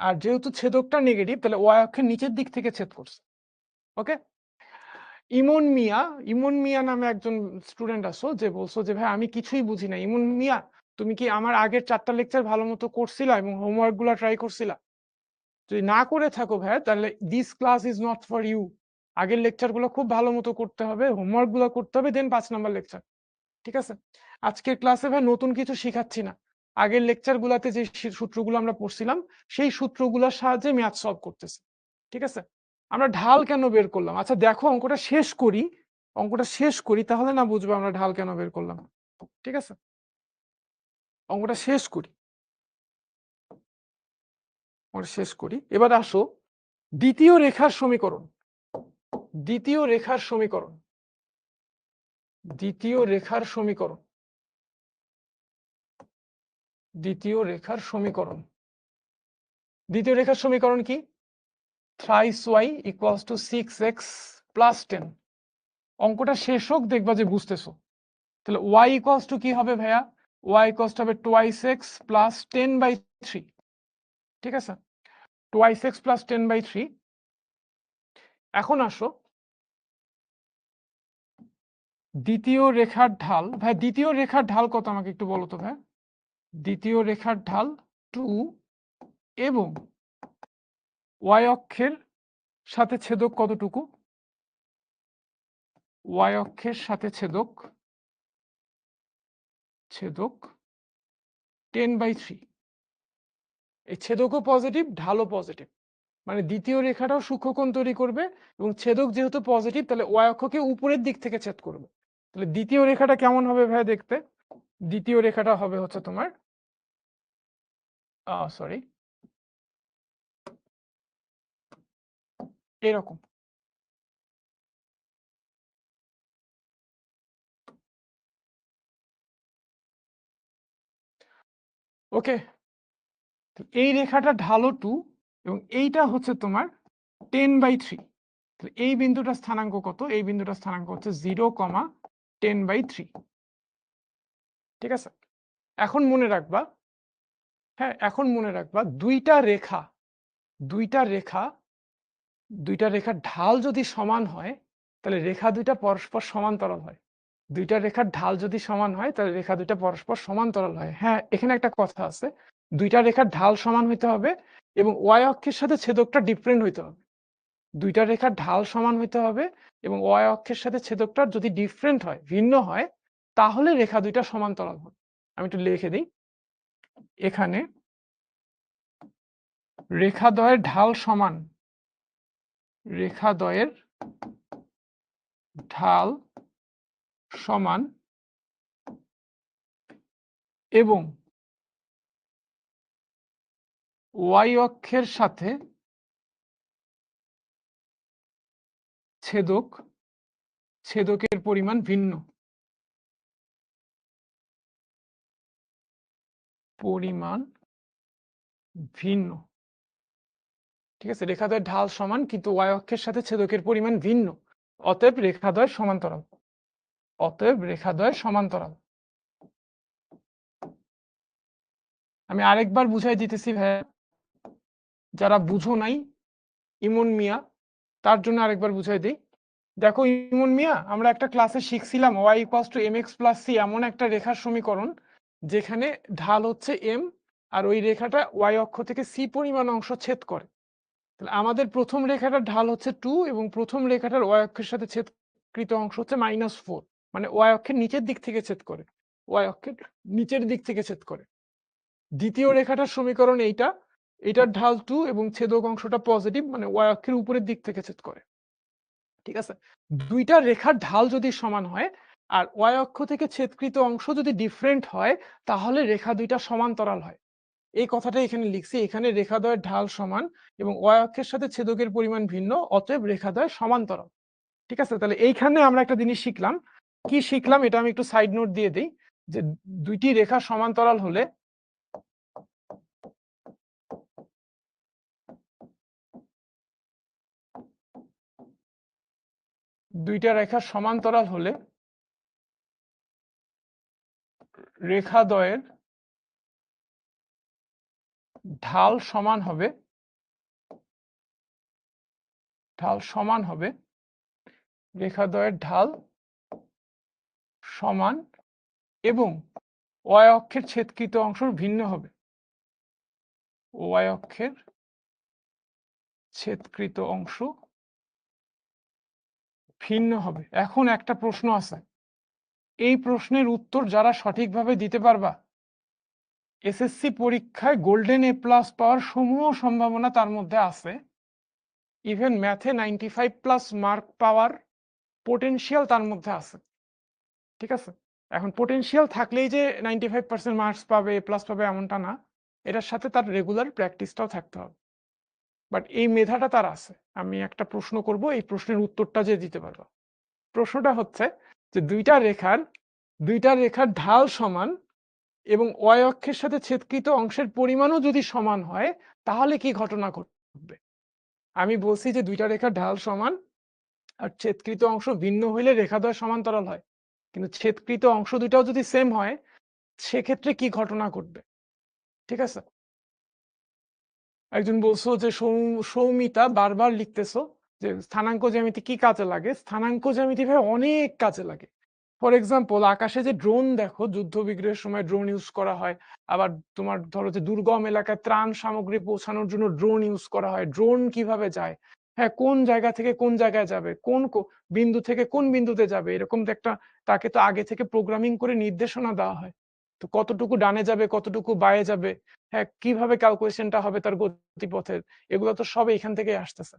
আর যেহেতু ছেদকটা নেগেটিভ, তাহলে ওয়াই অক্ষের নিচের দিক থেকে ছেদ করছে। ওকে, ইমন মিয়া নামে একজন স্টুডেন্ট আসো যে বলছো যে ভাই আমি কিছুই বুঝি না। ইমন মিয়া, তুমি কি আমার আগের 4টা লেকচার ভালো মতো করছিলা এবং হোমওয়ার্ক গুলা ট্রাই করছিলা? যদি না করে থাকো ভাই, তাহলে this class is not for you. আগের লেকচার গুলো খুব ভালো মতো করতে হবে, হোমওয়ার্ক গুলো করতে হবে, দেন 5 নাম্বার লেকচার। ঠিক আছে, আজকের ক্লাসে ভাই নতুন কিছু শিখাচ্ছি না। আগের লেকচার গুলাতে যে সূত্রগুলো আমরা পড়ছিলাম, সেই সূত্রগুলোর সাহায্যে ম্যাথ সলভ করতেছি। ঠিক আছে, আমরা ঢাল কেন বের করলাম? আচ্ছা দেখো, অঙ্কটা শেষ করি, অঙ্কটা শেষ করি, তাহলে না বুঝবো আমরা ঢাল কেন বের করলাম। ঠিক আছে, অঙ্কটা শেষ করি, অঙ্কটা শেষ করি। এবার আসো দ্বিতীয় রেখার সমীকরণ। দ্বিতীয় রেখার সমীকরণ, দ্বিতীয় রেখার সমীকরণ, দ্বিতীয় রেখার সমীকরণ। দ্বিতীয় রেখার সমীকরণ কি? Thrice Y equals to 6x plus 10। অঙ্কটা শেষ হোক, দেখবা যে বুঝতেছো। তাহলে ওয়াই ইকুয়ালস টু কি হবে ভাইয়া? ওয়াই ইকুয়ালস টু হবে টোয়াইস এক্স প্লাস 10/3। ঠিক আছে, টোয়াইস এক্স প্লাস 10/3। এখন আসো দ্বিতীয় রেখার ঢাল। ভাই দ্বিতীয় রেখার ঢাল কত আমাকে একটু বলো তো ভাই। দ্বিতীয় রেখার ঢাল 2 এবং ওয়াই অক্ষের সাথে ছেদক কতটুকু? ওয়াই অক্ষের সাথে ছেদক 10/3। এই ছেদকও পজিটিভ, ঢালও পজিটিভ, মানে দ্বিতীয় রেখাটাও সূক্ষ্মকোণ তৈরি করবে এবং ছেদক যেহেতু পজিটিভ, তাহলে ওয়াই অক্ষকে উপরের দিক থেকে ছেদ করবে। তাহলে দ্বিতীয় রেখাটা কেমন হবে ভাই দেখতে? দ্বিতীয় রেখাটা হবে হচ্ছে তোমার সরি এরকম। ওকে, এই রেখাটা ঢালও 2 এবং এইটা হচ্ছে তোমার 10/3। এই বিন্দুটার স্থানাঙ্ক কত? এই বিন্দুটার স্থানাঙ্ক হচ্ছে 0,10/3। ঠিক আছে, এখন মনে রাখবা, হ্যাঁ এখন মনে রাখবা দুইটা রেখার ঢাল যদি সমান হয় তাহলে রেখা দুইটা পরস্পর সমান্তরাল হয়। দুইটা রেখার ঢাল যদি সমান হয় তাহলে রেখা দুইটা পরস্পর সমান্তরাল হয়। হ্যাঁ, এখানে একটা কথা আছে, দুইটা রেখার ঢাল সমান হইতে হবে এবং ওয়াই অক্ষের সাথে ছেদকটা ডিফারেন্ট হইতে হবে। দুইটা রেখার ঢাল সমান হইতে হবে এবং ওয়াই অক্ষের সাথে ছেদকটা যদি ডিফারেন্ট হয়, ভিন্ন হয়, তাহলে রেখা দুইটা সমান্তরাল হবে। আমি একটু লিখে দিই, এখানে রেখাদ্বয়ের ঢাল সমান, রেখাদ্বয়ের ঢাল সমান এবং ওয়াই অক্ষের সাথে ছেদকের পরিমাণ ভিন্ন। ঠিক আছে, রেখাদ্বয়ের ঢাল সমান কিন্তু ওয়াই অক্ষের সাথে ছেদকের পরিমাণ ভিন্ন, অতএব রেখাদ্বয় সমান্তরাল। আমি আরেকবার বুঝাই দিতেছি ভাইয়া, যারা বুঝো নাই, ইমন মিয়া, তার জন্য আরেকবার বুঝাই দিই। দেখো ইমন মিয়া, আমরা একটা ক্লাসে শিখছিলাম y = mx + c এমন একটা রেখার সমীকরণ যেখানে ঢাল হচ্ছে m আর ওই রেখাটা y অক্ষ থেকে c পরিমাণ অংশ ছেদ করে। তাহলে আমাদের প্রথম রেখাটার ঢাল হচ্ছে 2 এবং প্রথম রেখাটার y অক্ষের সাথে ছেদকৃত অংশ হচ্ছে -4, মানে y অক্ষের নিচের দিক থেকে ছেদ করে, দ্বিতীয় রেখাটার সমীকরণ এইটার ঢাল 2 এবং ছেদক অংশটা পজিটিভ, মানে y অক্ষের উপরের দিক থেকে ছেদ করে। ঠিক আছে, দুইটা রেখার ঢাল যদি সমান হয় আর ওয়াই অক্ষ থেকে ছেদকৃত অংশ যদি ডিফারেন্ট হয় তাহলে রেখা দুইটা সমান্তরাল হয়। এই কথাটা এখানে লিখছি, এখানে রেখাদ্বয়ের ঢাল সমান এবং ওয়াই অক্ষের সাথে ছেদকের পরিমাণ ভিন্ন, অতএব রেখাদ্বয় সমান্তরাল। ঠিক আছে, তাহলে এইখানে আমরা একটা জিনিস শিখলাম, কি শিখলাম এটা আমি একটু সাইড নোট দিয়ে দিই, যে দুইটি রেখা সমান্তরাল হলে রেখাদ্বয়ের ঢাল সমান হবে রেখাদ্বয়ের ঢাল সমান এবং ওয়াই অক্ষের ছেদকৃত অংশ ভিন্ন হবে। ওয়াই অক্ষের ছেদকৃত অংশ ভিন্ন হবে। এখন একটা প্রশ্ন আছে, এই প্রশ্নের উত্তর যারা সঠিকভাবে দিতে পারবা, এসএসসি পরীক্ষায় গোল্ডেন এ প্লাস পাওয়ার সমূহ সম্ভাবনা তার মধ্যে আছে। ইভেন ম্যাথে 95+ মার্ক পাওয়ার পোটেনশিয়াল তার মধ্যে আছে। ঠিক আছে, এখন পোটেনশিয়াল থাকলেই যে 95% মার্কস পাবে, প্লাস পাবে এমনটা না, এটার সাথে তার রেগুলার প্র্যাকটিসটাও থাকতে হবে। বাট এই মেধাটা তার আছে। আমি একটা প্রশ্ন করব, এই প্রশ্নের উত্তরটা যে দিতে পারবো। প্রশ্নটা হচ্ছে যে দুইটা রেখার ঢাল সমান এবং ওয়াই অক্ষের সাথে ছেদকৃত অংশের পরিমাণও যদি সমান হয় তাহলে কি ঘটনা ঘটবে। আমি বলছি যে দুইটা রেখার ঢাল সমান আর ছেদকৃত অংশ ভিন্ন হইলে রেখাদ্বয় সমান্তরাল হয়, কিন্তু ছেদকৃত অংশ দুইটাও যদি সেম হয় সেক্ষেত্রে কি ঘটনা ঘটবে। ঠিক আছে, একজন বলছো যে সৌমিতা বারবার লিখতেছো যে স্থানাঙ্ক জ্যামিতি কি কাজে লাগে। স্থানাঙ্ক জ্যামিতি ভাই অনেক কাজে লাগে। ফর এক্সাম্পল, আকাশে যে ড্রোন দেখো, যুদ্ধ বিগ্রহের সময় ড্রোন ইউজ করা হয়, আবার তোমার ধরো যে দুর্গম এলাকায় ত্রাণ সামগ্রী পৌঁছানোর জন্য ড্রোন ইউজ করা হয়। ড্রোন কিভাবে যায়, হ্যাঁ কোন জায়গা থেকে কোন জায়গায় যাবে, কোন বিন্দু থেকে কোন বিন্দুতে যাবে, এরকম একটা তাকে তো আগে থেকে প্রোগ্রামিং করে নির্দেশনা দেওয়া হয়। তো কতটুকু ডানে যাবে, কতটুকু বায়ে যাবে, হ্যাঁ কিভাবে ক্যালকুলেশনটা হবে তার গতিপথের, এগুলো তো সব এখান থেকে আসতেছে,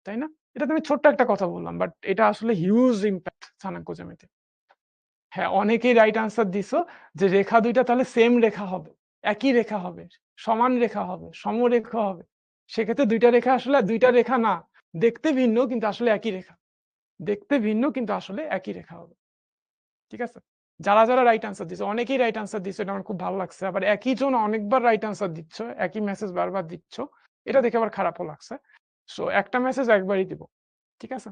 তাই না? এটা তুমি ছোট্ট একটা কথা বললাম, বাট এটা আসলে হিউজ ইম্প্যাক্ট স্থানাঙ্ক জ্যামিতি। হ্যাঁ, অনেকেই রাইট আনসার দিছো যে রেখা দুইটা তাহলে সেম রেখা হবে, একই রেখা হবে, সমান রেখা হবে, সমরেখা হবে। সেক্ষেত্রে দুইটা রেখা আসলে দুইটা রেখা না, দেখতে ভিন্ন কিন্তু আসলে একই রেখা, দেখতে ভিন্ন কিন্তু আসলে একই রেখা হবে। ঠিক আছে। যারা যারা রাইট আনসার দিচ্ছে, অনেকেই রাইট আনসার দিচ্ছে, এটা আমার খুব ভালো লাগছে। আবার একই জন অনেকবার রাইট আনসার দিচ্ছ, একই মেসেজ বারবার দিচ্ছ, এটা দেখে আবার খারাপও লাগছে। সো একটা মেসেজ একবারই দিব, ঠিক আছে?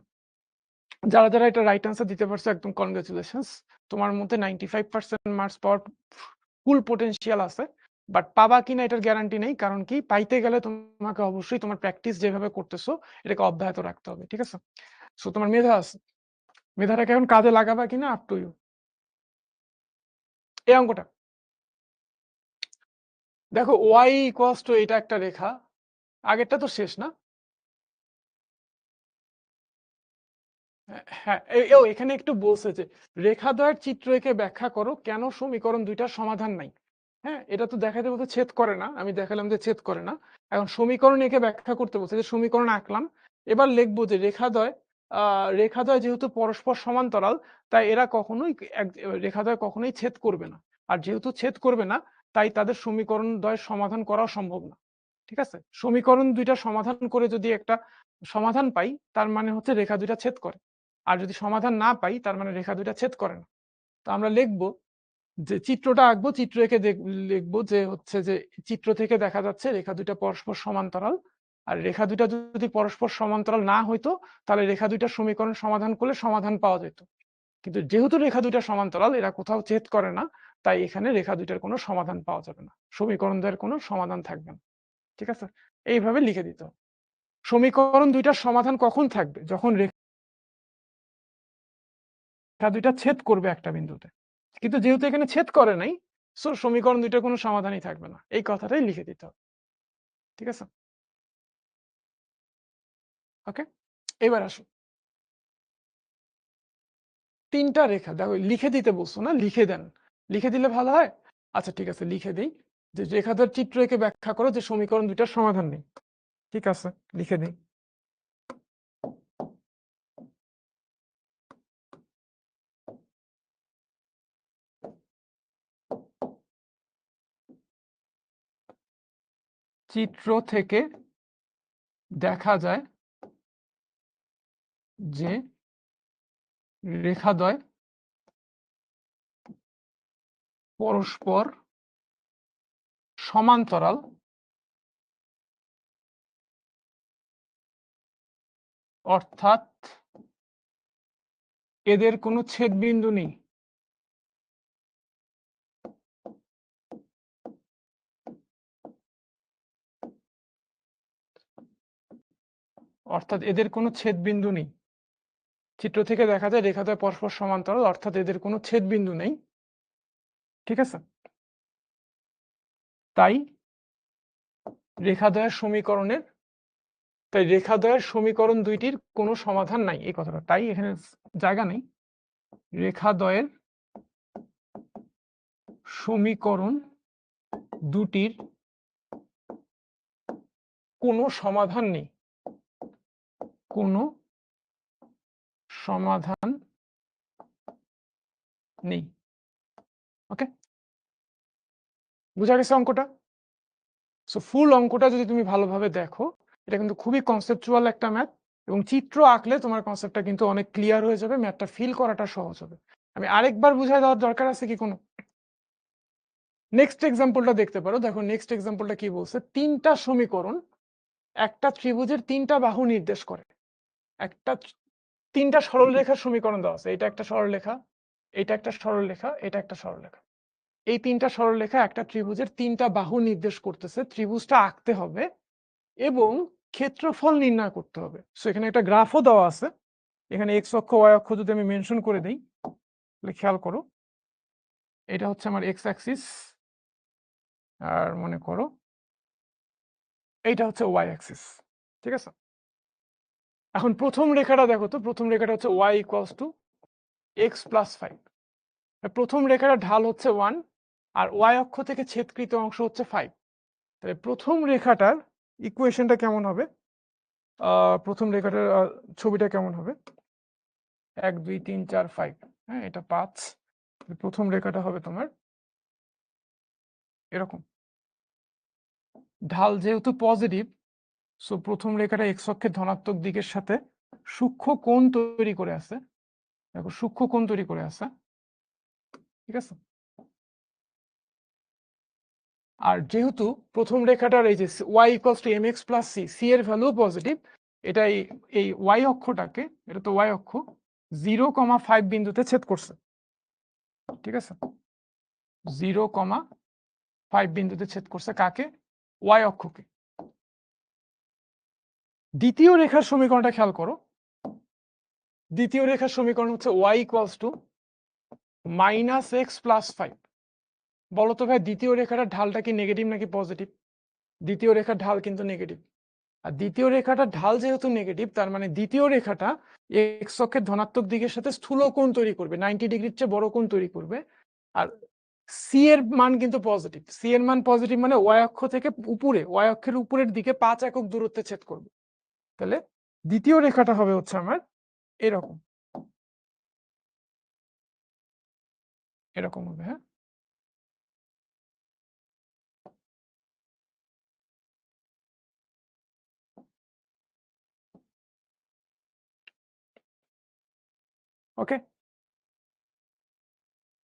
যারা যারা এটা রাইট আনসার দিতে পারছো একদম কনগ্রাচুলেশনস। তোমার মধ্যে 95% মার্কস পাওয়ার ফুল পোটেনশিয়াল আছে, বাট পাবা কিনা এটার গ্যারান্টি নেই। কারণ কি, পাইতে গেলে তোমাকে অবশ্যই তোমার প্র্যাকটিস যেভাবে করতেছো এটাকে অব্যাহত রাখতে হবে, ঠিক আছে? সো তোমার মেধা আছে, মেধাটাকে এখন কাজে লাগাবা কিনা আপ টু ইউ। এই অঙ্কটা দেখো, ওয়াই ইকুয়ালস টু এটা একটা রেখা, আগেরটা তো শেষ না? হ্যাঁ, এখানে একটু বলছে যে রেখাদ্বয়ের চিত্র এঁকে ব্যাখ্যা করো কেন সমীকরণ দুইটার সমাধান নাই। হ্যাঁ, এটা তো দেখাতে বলতে ছেদ করে না, আমি দেখালাম যে ছেদ করে না। এখন সমীকরণ এঁকে ব্যাখ্যা করতে বলছে, যে সমীকরণ আঁকলাম, এবার লিখবো যে রেখাদ্বয় যেহেতু পরস্পর সমান্তরাল, তাই এরা কখনোই রেখাদ্বয় কখনোই ছেদ করবে না। আর যেহেতু ছেদ করবে না, তাই তাদের সমীকরণ দ্বয় সমাধান করা সম্ভব না, ঠিক আছে? সমীকরণ দুইটা সমাধান করে যদি একটা সমাধান পাই, তার মানে হচ্ছে রেখা দুইটা ছেদ করে। আর যদি সমাধান না পাই, তার মানে রেখা দুইটা ছেদ করে না। তো আমরা লিখবো যে চিত্রটা আঁকবো, চিত্র এঁকে লিখবো যে হচ্ছে যে চিত্র থেকে দেখা যাচ্ছে রেখা দুইটা পরস্পর সমান্তরাল। আর রেখা দুইটা যদি পরস্পর সমান্তরাল না হইতো, তাহলে রেখা দুইটার সমীকরণ সমাধান করলে সমাধান পাওয়া যেত। কিন্তু যেহেতু রেখা দুইটা সমান্তরাল, এরা কোথাও ছেদ করে না, তাই এখানে রেখা দুইটার কোনো সমাধান পাওয়া যাবে না, সমীকরণ দ্বয়ের কোনো সমাধান থাকবে না, ঠিক আছে? এইভাবে লিখে দিতে হবে। সমীকরণ দুইটার সমাধান কখন থাকবে? যখন রেখা দুইটা ছেদ করবে একটা বিন্দুতে। কিন্তু যেহেতু এখানে ছেদ করে নাই, সো সমীকরণ দুইটার কোনো সমাধানই থাকবে না, এই কথাটাই লিখে দিতে হবে, ঠিক আছে? ওকে, এবার আসো তিনটা রেখা। দেখো, লিখে দিতে বলছো না, লিখে দেন, লিখে দিলে ভালো হয়। আচ্ছা ঠিক আছে, লিখে দিই যে রেখাদ্বয়ের চিত্র এঁকে ব্যাখ্যা করো যে সমীকরণ দুইটার সমাধান নেই। ঠিক আছে, লিখে দিই। চিত্র থেকে দেখা যায় যে রেখাদ্বয় পরস্পর সমান্তরাল, অর্থাৎ এদের কোনো ছেদবিন্দু নেই। অর্থাৎ এদের কোনো ছেদবিন্দু নেই। চিত্র থেকে দেখা যায় রেখাদ্বয় পরস্পর সমান্তরাল, অর্থাৎ এদের কোনো ছেদবিন্দু নেই, ঠিক আছে? তাই রেখাদ্বয়ের সমীকরণ দুইটির কোনো সমাধান নাই, এই কথাটা, তাই এখানে জায়গা নেই। রেখাদ্বয়ের সমীকরণ দুটির কোনো সমাধান নেই, কোনো সমাধান নেই। ওকে, বুঝা গেছে অঙ্কটা? সো ফুল অঙ্কটা যদি তুমি ভালোভাবে দেখো, এটা কিন্তু খুবই কনসেপচুয়াল একটা ম্যাথ, এবং চিত্র আঁকলে তোমার কনসেপ্টটা কিন্তু অনেক ক্লিয়ার হয়ে যাবে, ম্যাথটা ফিল করাটা সহজ হবে। আমি আরেকবার বুঝাই দেওয়ার দরকার আছে কি কোনো? নেক্সট এক্সাম্পলটা দেখতে পারো। দেখো নেক্সট এক্সাম্পলটা কি বলছে, তিনটা সমীকরণ একটা ত্রিভুজের তিনটা বাহু নির্দেশ করে। একটা তিনটা সরলরেখার সমীকরণ দেওয়া আছে, এটা একটা সরলরেখা, এটা একটা সরলরেখা, এটা একটা সরলরেখা। এই তিনটা সরলরেখা একটা ত্রিভুজের তিনটা বাহু নির্দেশ করতেছে, ত্রিভুজটা আঁকতে হবে এবং ক্ষেত্রফল নির্ণয় করতে হবে। সো এখানে একটা গ্রাফও দেওয়া আছে, এখানে এক্স অক্ষ ওয়াই অক্ষ যদি আমি মেনশন করে দিই, তাহলে খেয়াল করো, এটা হচ্ছে আমার এক্স অ্যাক্সিস, আর মনে করো এইটা হচ্ছে ওয়াই অ্যাক্সিস, ঠিক আছে? এখন প্রথম রেখাটা দেখো তো, প্রথম রেখাটা হচ্ছে Y equals to X plus 5। প্রথম রেখাটা ঢাল হচ্ছে 1, আর ওয়াই অক্ষ থেকে ছেদকৃত অংশ হচ্ছে 5। তাহলে প্রথম রেখাটার ইকুয়েশনটা কেমন হবে? প্রথম রেখাটার ছবিটা কেমন হবে? 1 2 3 4 5, হ্যাঁ এটা 5। প্রথম রেখাটা হবে তোমার এরকম, ঢাল যেহেতু পজিটিভ, সো প্রথম রেখাটা এক্স অক্ষের ধনাত্মক দিকের সাথে সূক্ষ্ম কোণ তৈরি করে আছে। দেখো সূক্ষ্ম কোণ তৈরি করে আছে, ঠিক আছে। আর যেহেতু প্রথম রেখাটার এই যে y equals to mx plus C এর ভ্যালু পজিটিভ, এটা এই y অক্ষটাকে, এটা তো y অক্ষ, 0,5 বিন্দুতে ছেদ করছে। ঠিক আছে, 0,5 বিন্দুতে ছেদ করছে কাকে? y অক্ষকে। দ্বিতীয় রেখার সমীকরণটা খেয়াল করো। দ্বিতীয় রেখার সমীকরণ হচ্ছে y equals two -x plus 5। বলো তো ভাই, দ্বিতীয় রেখাটার ঢালটা কি নেগেটিভ নাকি পজিটিভ? দ্বিতীয় রেখার ঢাল কিন্তু নেগেটিভ। আর দ্বিতীয় রেখাটার ঢাল যেহেতু নেগেটিভ, তার মানে দ্বিতীয় রেখাটা এক্স অক্ষের ধনাত্মক দিকের সাথে স্থূল কোণ তৈরি করবে, 90 ডিগ্রির চেয়ে বড় কোণ তৈরি করবে। আর সি এর মান কিন্তু পজিটিভ। সি এর মান পজিটিভ মানে ওয়াই অক্ষ থেকে উপরে, ওয়াই অক্ষের উপরের দিকে 5 একক দূরত্বে ছেদ করবে। তাহলে দ্বিতীয় রেখাটা হবে হচ্ছে আমার এরকম, এরকম হবে। হ্যাঁ, ওকে।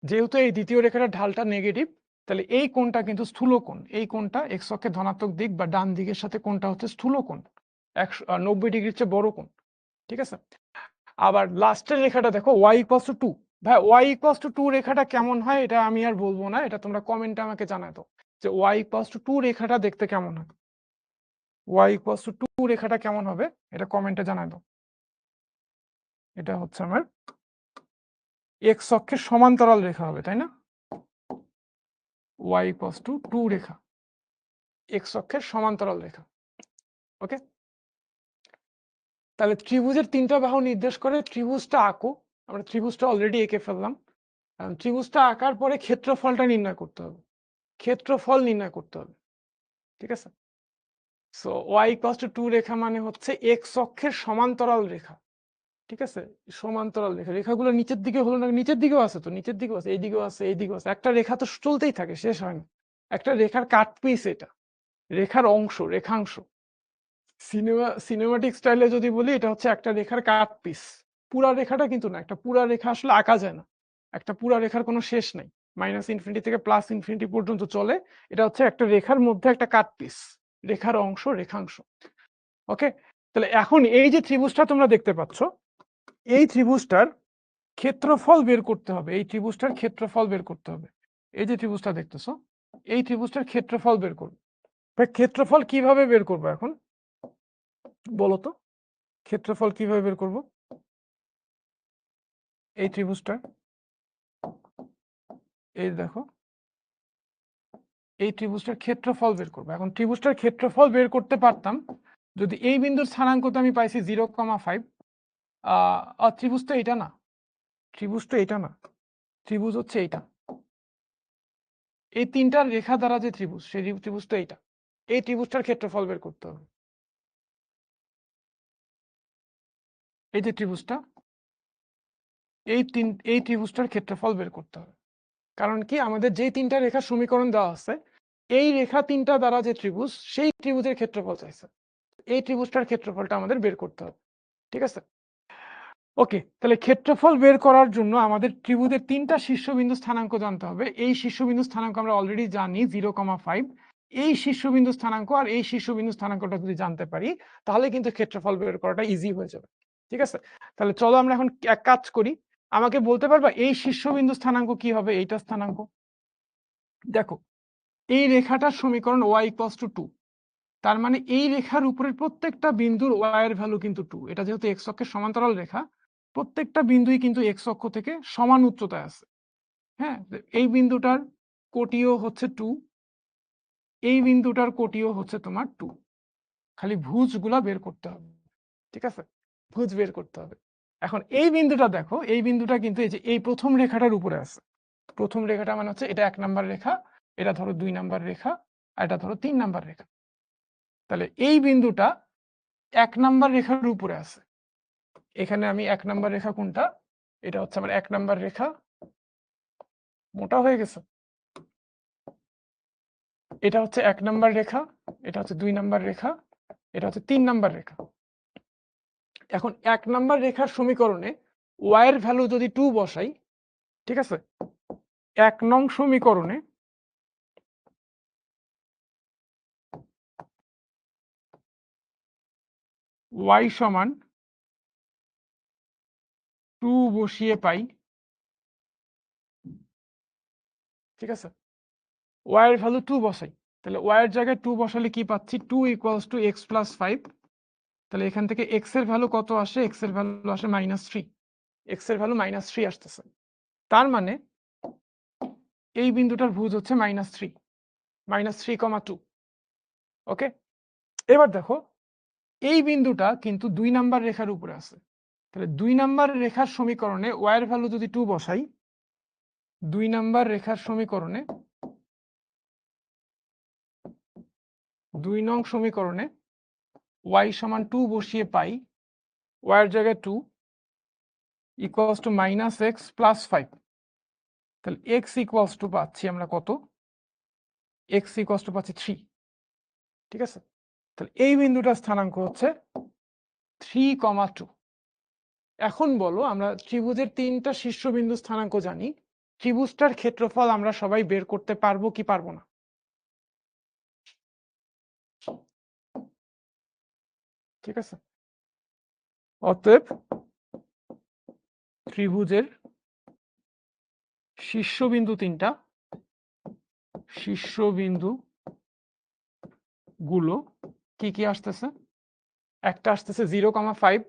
যেহেতু এই দ্বিতীয় রেখাটার ঢালটা নেগেটিভ, তাহলে এই কোণটা কিন্তু স্থূল কোণ। এই কোণটা এক্স অক্ষের ধনাত্মক দিক বা ডান দিকের সাথে কোণটা হচ্ছে স্থূল কোণ, 90 ডিগ্রির চেয়ে বড় কোণ। ঠিক আছে। আবার লাস্টের রেখাটা দেখো, y ইকুয়ালস টু 2। ভাই y ইকুয়ালস টু 2 রেখাটা কেমন হয় এটা আমি আর বলবো না, এটা তোমরা কমেন্টে আমাকে জানায় দাও যে y ইকুয়ালস টু 2 রেখাটা দেখতে কেমন হয়। y ইকুয়ালস টু 2 রেখাটা কেমন হবে এটা কমেন্টে জানায় দাও। এটা হচ্ছে আমার x অক্ষের সমান্তরাল রেখা হবে, তাই না? y ইকুয়ালস টু 2 রেখা, x অক্ষের সমান্তরাল রেখা। ওকে, তাহলে ত্রিভুজের 3টা বাহু নির্দেশ করে ত্রিভুজটা আঁকো। আমরা ত্রিভুজটা অলরেডি এঁকে ফেললাম। ত্রিভুজটা আঁকার পরে ক্ষেত্রফলটা নির্ণয় করতে হবে, ক্ষেত্রফল নির্ণয় করতে হবে। ঠিক আছে। সো y ইকুয়ালস টু 2 রেখা মানে হচ্ছে x অক্ষের সমান্তরাল রেখা। ঠিক আছে, সমান্তরাল রেখা। রেখাগুলো নিচের দিকে হলো না, নিচের দিকেও আছে তো, নিচের দিকেও আছে, এইদিকেও আছে, এইদিকেও আছে। একটা রেখা তো চলতেই থাকে, শেষ হয় না। একটা রেখার কাট পিস এটা, রেখার অংশ, রেখাংশ। সিনেমাটিক স্টাইলে যদি বলি, এটা হচ্ছে একটা রেখার কাট পিস। পুরা রেখাটা কিন্তু না, একটা পুরা রেখা আসলে আঁকা যায় না। একটা পুরা রেখার কোনো শেষ নাই, -ইনফিনিটি থেকে +ইনফিনিটি পর্যন্ত চলে। এটা হচ্ছে একটা রেখার মধ্যে একটা কাট পিস, রেখার অংশ, রেখাংশ। ওকে, তাহলে এখন এই যে ত্রিভুজটা তোমরা দেখতে পাচ্ছ, এই ত্রিভুজটার ক্ষেত্রফল বের করতে হবে। এই ত্রিভুজটার ক্ষেত্রফল বের করতে হবে। এই যে ত্রিভুজটা দেখতেছো, এই ত্রিভুজটার ক্ষেত্রফল বের করবে। ক্ষেত্রফল কিভাবে বের করবো এখন বলো তো? ক্ষেত্রফল কিভাবে বের করব? এই ত্রিভুজটা, এই দেখো, এই ত্রিভুজটার ক্ষেত্রফল বের করবো। এখন ত্রিভুজটার ক্ষেত্রফল বের করতে পারতাম যদি এই বিন্দুর স্থানাঙ্ক তো আমি পাইছি 0,5। ত্রিভুজ তো এটা না, ত্রিভুজ তো এটা না, ত্রিভুজ হচ্ছে এইটা। এই 3টা রেখা দ্বারা যে ত্রিভুজ, সেই ত্রিভুজ তো এইটা। এই ত্রিভুজটার ক্ষেত্রফল বের করতে হবে। এই যে ত্রিভুজটা, এই ত্রিভুজটার ক্ষেত্রফল বের করতে হবে। কারণ কি, আমাদের যেই 3টা রেখার সমীকরণ দেওয়া আছে, এই রেখা 3টা দ্বারা যে ত্রিভুজ, সেই ত্রিভুজের ক্ষেত্রফল চাইছে। এই ত্রিভুজটার ক্ষেত্রফলটা আমাদের বের করতে হবে। ঠিক আছে, ওকে। তাহলে ক্ষেত্রফল বের করার জন্য আমাদের ত্রিভুজের 3টা শীর্ষবিন্দু স্থানাঙ্ক জানতে হবে। এই শীর্ষবিন্দু স্থানাঙ্ক আমরা অলরেডি জানি 0,5। এই শীর্ষবিন্দু স্থানাঙ্ক আর এই শীর্ষবিন্দু স্থানাঙ্কটা যদি জানতে পারি, তাহলে কিন্তু ক্ষেত্রফল বের করাটা ইজি হয়ে যাবে। ঠিক আছে, তাহলে চলো আমরা এখন এক কাজ করি। আমাকে বলতে পারবা এই শীর্ষবিন্দু স্থানাঙ্ক কি হবে? এইটা স্থানাঙ্ক। দেখো, এই রেখাটার সমীকরণ y ইকুয়ালস টু 2। তার মানে এই রেখার উপরের প্রত্যেকটা বিন্দুর y এর ভ্যালু কিন্তু 2। এটা যেহেতু x অক্ষের সমান্তরাল রেখা, প্রত্যেকটা বিন্দুই কিন্তু x অক্ষ থেকে সমান উচ্চতায় আছে। হ্যাঁ, এই বিন্দুটার কোটিও হচ্ছে 2, এই বিন্দুটার কোটিও হচ্ছে তোমার 2। খালি ভুজগুলা বের করতে হবে। ঠিক আছে, ভুজ বের করতে হবে। এখন এই বিন্দুটা দেখো, এই বিন্দুটা কিন্তু এই যে এই প্রথম রেখাটার উপরে আছে। প্রথম রেখাটা মানে হচ্ছে এটা 1 নাম্বার রেখা, এটা ধরো 2 নাম্বার রেখা, আর এটা ধরো 3 নাম্বার রেখা। তাহলে এই বিন্দুটা 1 নাম্বার রেখার উপরে আছে। এখানে আমি 1 নাম্বার রেখা কোনটা? এটা হচ্ছে আমার 1 নাম্বার রেখা। মোটা হয়ে গেছে। এটা হচ্ছে 1 নাম্বার রেখা, এটা হচ্ছে 2 নাম্বার রেখা, এটা হচ্ছে 3 নাম্বার রেখা। এখন 1 নাম্বার রেখার সমীকরণে y এর ভ্যালু যদি 2 বসাই, ঠিক আছে, 1 নং সমীকরণে y সমান 2 বসিয়ে পাই, ঠিক আছে, y এর ভ্যালু 2 বসাই, তাহলে y এর জায়গায় 2 বসালে কি পাচ্ছি, 2 ইকুয়ালস টু x প্লাস 5, তাহলে এখান থেকে x এর ভ্যালু কত আসে, x এর ভ্যালু আসে -3, x এর ভ্যালু -3 আসতেছে, তার মানে এই বিন্দুটার ভুজ হচ্ছে -3, -3,2। ওকে, এবার দেখো এই বিন্দুটা কিন্তু 2 নাম্বার রেখার উপরে আছে, তাহলে 2 নাম্বার রেখার সমীকরণে y এর ভ্যালু যদি 2 বসাই, 2 নাম্বার রেখার সমীকরণে 2 নং সমীকরণে y সমান 2 বসিয়ে পাই, y এর জায়গায় 2 ইকুয়ালস টু -x প্লাস 5, তাহলে x ইকুয়ালস টু পাচ্ছি আমরা কত, x ইকুয়ালস টু পাচ্ছি 3, ঠিক আছে, তাহলে এই বিন্দুটার স্থানাঙ্ক হচ্ছে 3,2। এখন বলো, আমরা ত্রিভুজের 3টা শীর্ষবিন্দু স্থানাঙ্ক জানি, ত্রিভুজটার ক্ষেত্রফল আমরা সবাই বের করতে পারবো কি পারবো না? ঠিক আছে, অতএব ত্রিভুজের শীর্ষবিন্দু 3টা, শীর্ষবিন্দু গুলো কি কি আসতেছে, একটা আসতেছে 0,5,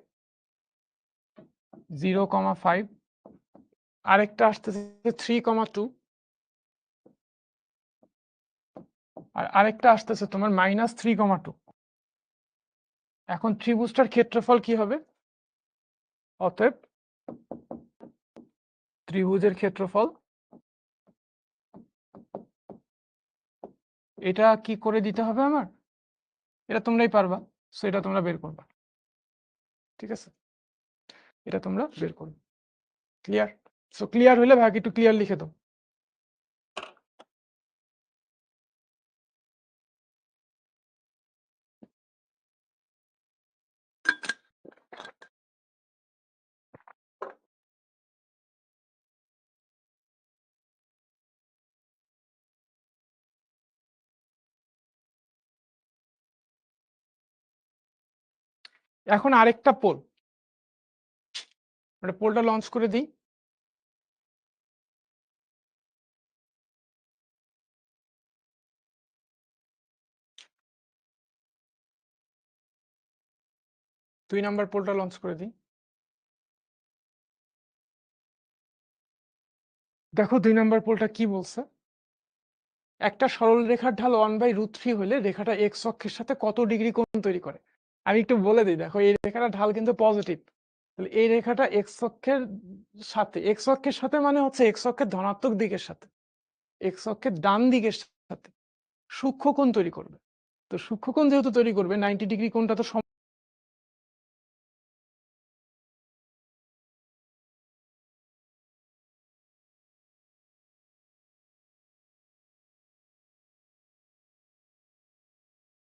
0,5, আরেকটা আসতেছে 3,2, আর আরেকটা আসতেছে তোমার -3,2। এখন ত্রিভুজটার ক্ষেত্রফল কি হবে? অতএব ত্রিভুজের ক্ষেত্রফল, এটা কি করে দিতে হবে আমার, এটা তোমরাই পারবা, সো এটা তোমরা বের করবা, ঠিক আছে, এটা তোমরা বের করবে। ক্লিয়ার? সো ক্লিয়ার হলে ভাগ একটু ক্লিয়ার লিখে দাও। এখন আরেকটা পোল, আমরা পোলটা লঞ্চ করে দিই। দুই নাম্বার পোলটা লঞ্চ করে দিই। দেখো 2 নাম্বার পোলটা কি বলছে, একটা সরল রেখার ঢাল 1/√3 হলে রেখাটা x অক্ষের সাথে কত ডিগ্রি কোণ তৈরি করে। আমি একটু বলে দিই, দেখো এই রেখাটা ঢাল কিন্তু পজিটিভ, তাহলে এই রেখাটা x অক্ষের সাথে, x অক্ষের সাথে মানে হচ্ছে x অক্ষের ধনাত্মক দিকের সাথে, x অক্ষের ডান দিকের সাথে সূক্ষ্ম কোণ তৈরি করবে। তো সূক্ষ্ম কোণ যেহেতু তৈরি করবে, 90 ডিগ্রি কোণটা তো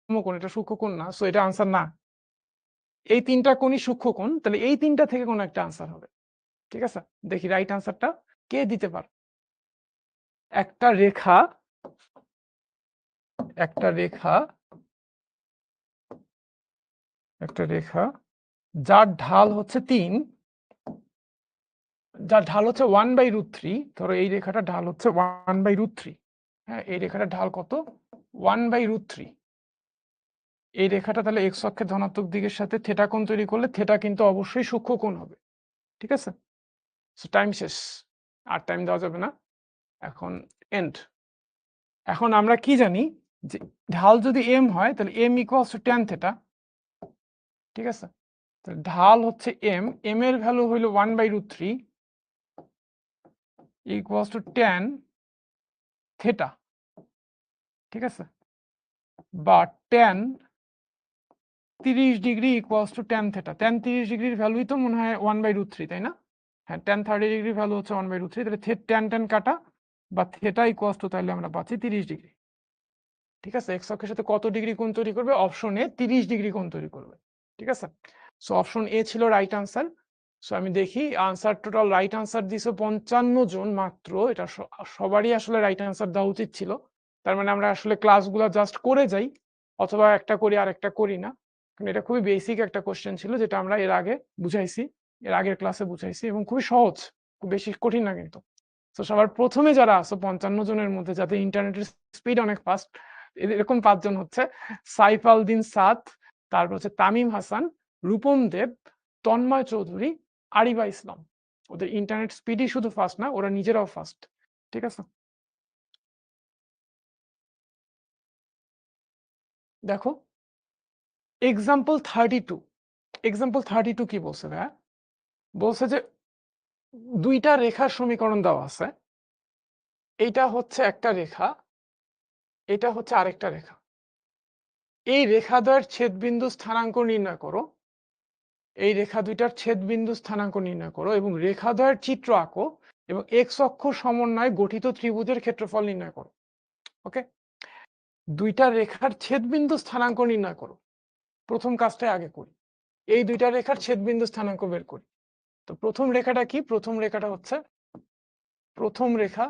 সমকোণ, এটা সূক্ষ্ম কোণ না, সো এটা আনসার না। এই 3টা কোণই সূক্ষ্ম কোণ, তাহলে এই 3টা থেকে কোনো একটা আনসার হবে, ঠিক আছে। দেখি রাইট আনসারটা কে দিতে পারে। একটা রেখা, একটা রেখা, একটা রেখা যার ঢাল হচ্ছে 3, যার ঢাল হচ্ছে 1/√3, ধরো এই রেখাটা ঢাল হচ্ছে 1/√3, হ্যাঁ, এই রেখাটা ঢাল কত, 1/√3। এই রেখাটা তাহলে x অক্ষের ধনাত্মক দিকের সাথে থিটা কোণ তৈরি করলে থিটা কিন্তু অবশ্যই সূক্ষ্ম কোণ হবে, ঠিক আছে। সো টাইম শেষ, আর টাইম দেওয়া যাবে না, এখন এন্ড। এখন আমরা কি জানি যে ঢাল যদি m হয় তাহলে m equals to tan theta, ঠিক আছে, তাহলে ঢাল হচ্ছে m এর ভ্যালু হইল 1/√3 ইকুয়ালস টু tan থিটা, ঠিক আছে, বা tan 30 degree equals to tan theta. tan 30 ডিগ্রির ভ্যালুই তো মনে হয় 1/√3, তাই না? হ্যাঁ, tan 30 ডিগ্রির ভ্যালু হচ্ছে 1/√3, তাহলে tan tan কাটা বা থিটা ইকুয়ালস টু, তাহলে আমরা পাচ্ছি 30 ডিগ্রি, ঠিক আছে। এক্স অক্ষের সাথে কত ডিগ্রি কোণ তৈরি করবে? অপশন এ 30 ডিগ্রি কোণ তৈরি করবে, ঠিক আছে। সো অপশন এ ছিল রাইট আনসার। সো আমি দেখি আনসার, টোটাল রাইট আনসার দিছে 55 জন মাত্র। এটা সবারই আসলে রাইট আনসার দেওয়া উচিত ছিল। তার মানে আমরা আসলে ক্লাসগুলো জাস্ট করে যাই, অথবা একটা করি আর একটা করি না। কারণ এটা খুবই বেসিক একটা কোশ্চেন ছিল, যেটা আমরা এর আগে বুঝাইছি, এর আগের ক্লাসে বুঝাইছি, এবং খুবই সহজ, খুব বেশি কঠিন না কিন্তু। তো সবার প্রথমে যারা আছো 55 জনের মধ্যে, যাদের ইন্টারনেটের স্পিড অনেক ফাস্ট, এরকম 5 জন হচ্ছে: সাইফ আল দিন সাদ, তারপর হচ্ছে তামিম হাসান, রূপম দেব, তন্ময় চৌধুরী, আরিবা ইসলাম। ওদের ইন্টারনেট স্পিডই শুধু ফাস্ট না, ওরা নিজেরাও ফাস্ট। ঠিক আছে, দেখো এক্সাম্পল 32। এক্সাম্পল 32 কি বলছে ভাইয়া? বলছে যে দুইটা রেখার সমীকরণ দেওয়া আছে, এইটা হচ্ছে একটা রেখা, এটা হচ্ছে আরেকটা রেখা। এই রেখাদ্বয়ের ছেদবিন্দু স্থানাঙ্ক নির্ণয় করো, এই রেখা দুইটার ছেদবিন্দু স্থানাঙ্ক নির্ণয় করো, এবং রেখাদ্বয়ের চিত্র আঁকো, এবং এক্স অক্ষ সমন্বয়ে গঠিত ত্রিভুজের ক্ষেত্রফল নির্ণয় করো। ওকে, দুইটা রেখার ছেদবিন্দু স্থানাঙ্ক নির্ণয় করো। প্রথম কাজটাই আগে করি, এই দুইটা রেখার ছেদবিন্দু স্থানাঙ্ক বের করি। তো প্রথম রেখাটা কি? প্রথম রেখাটা হচ্ছে, প্রথম রেখা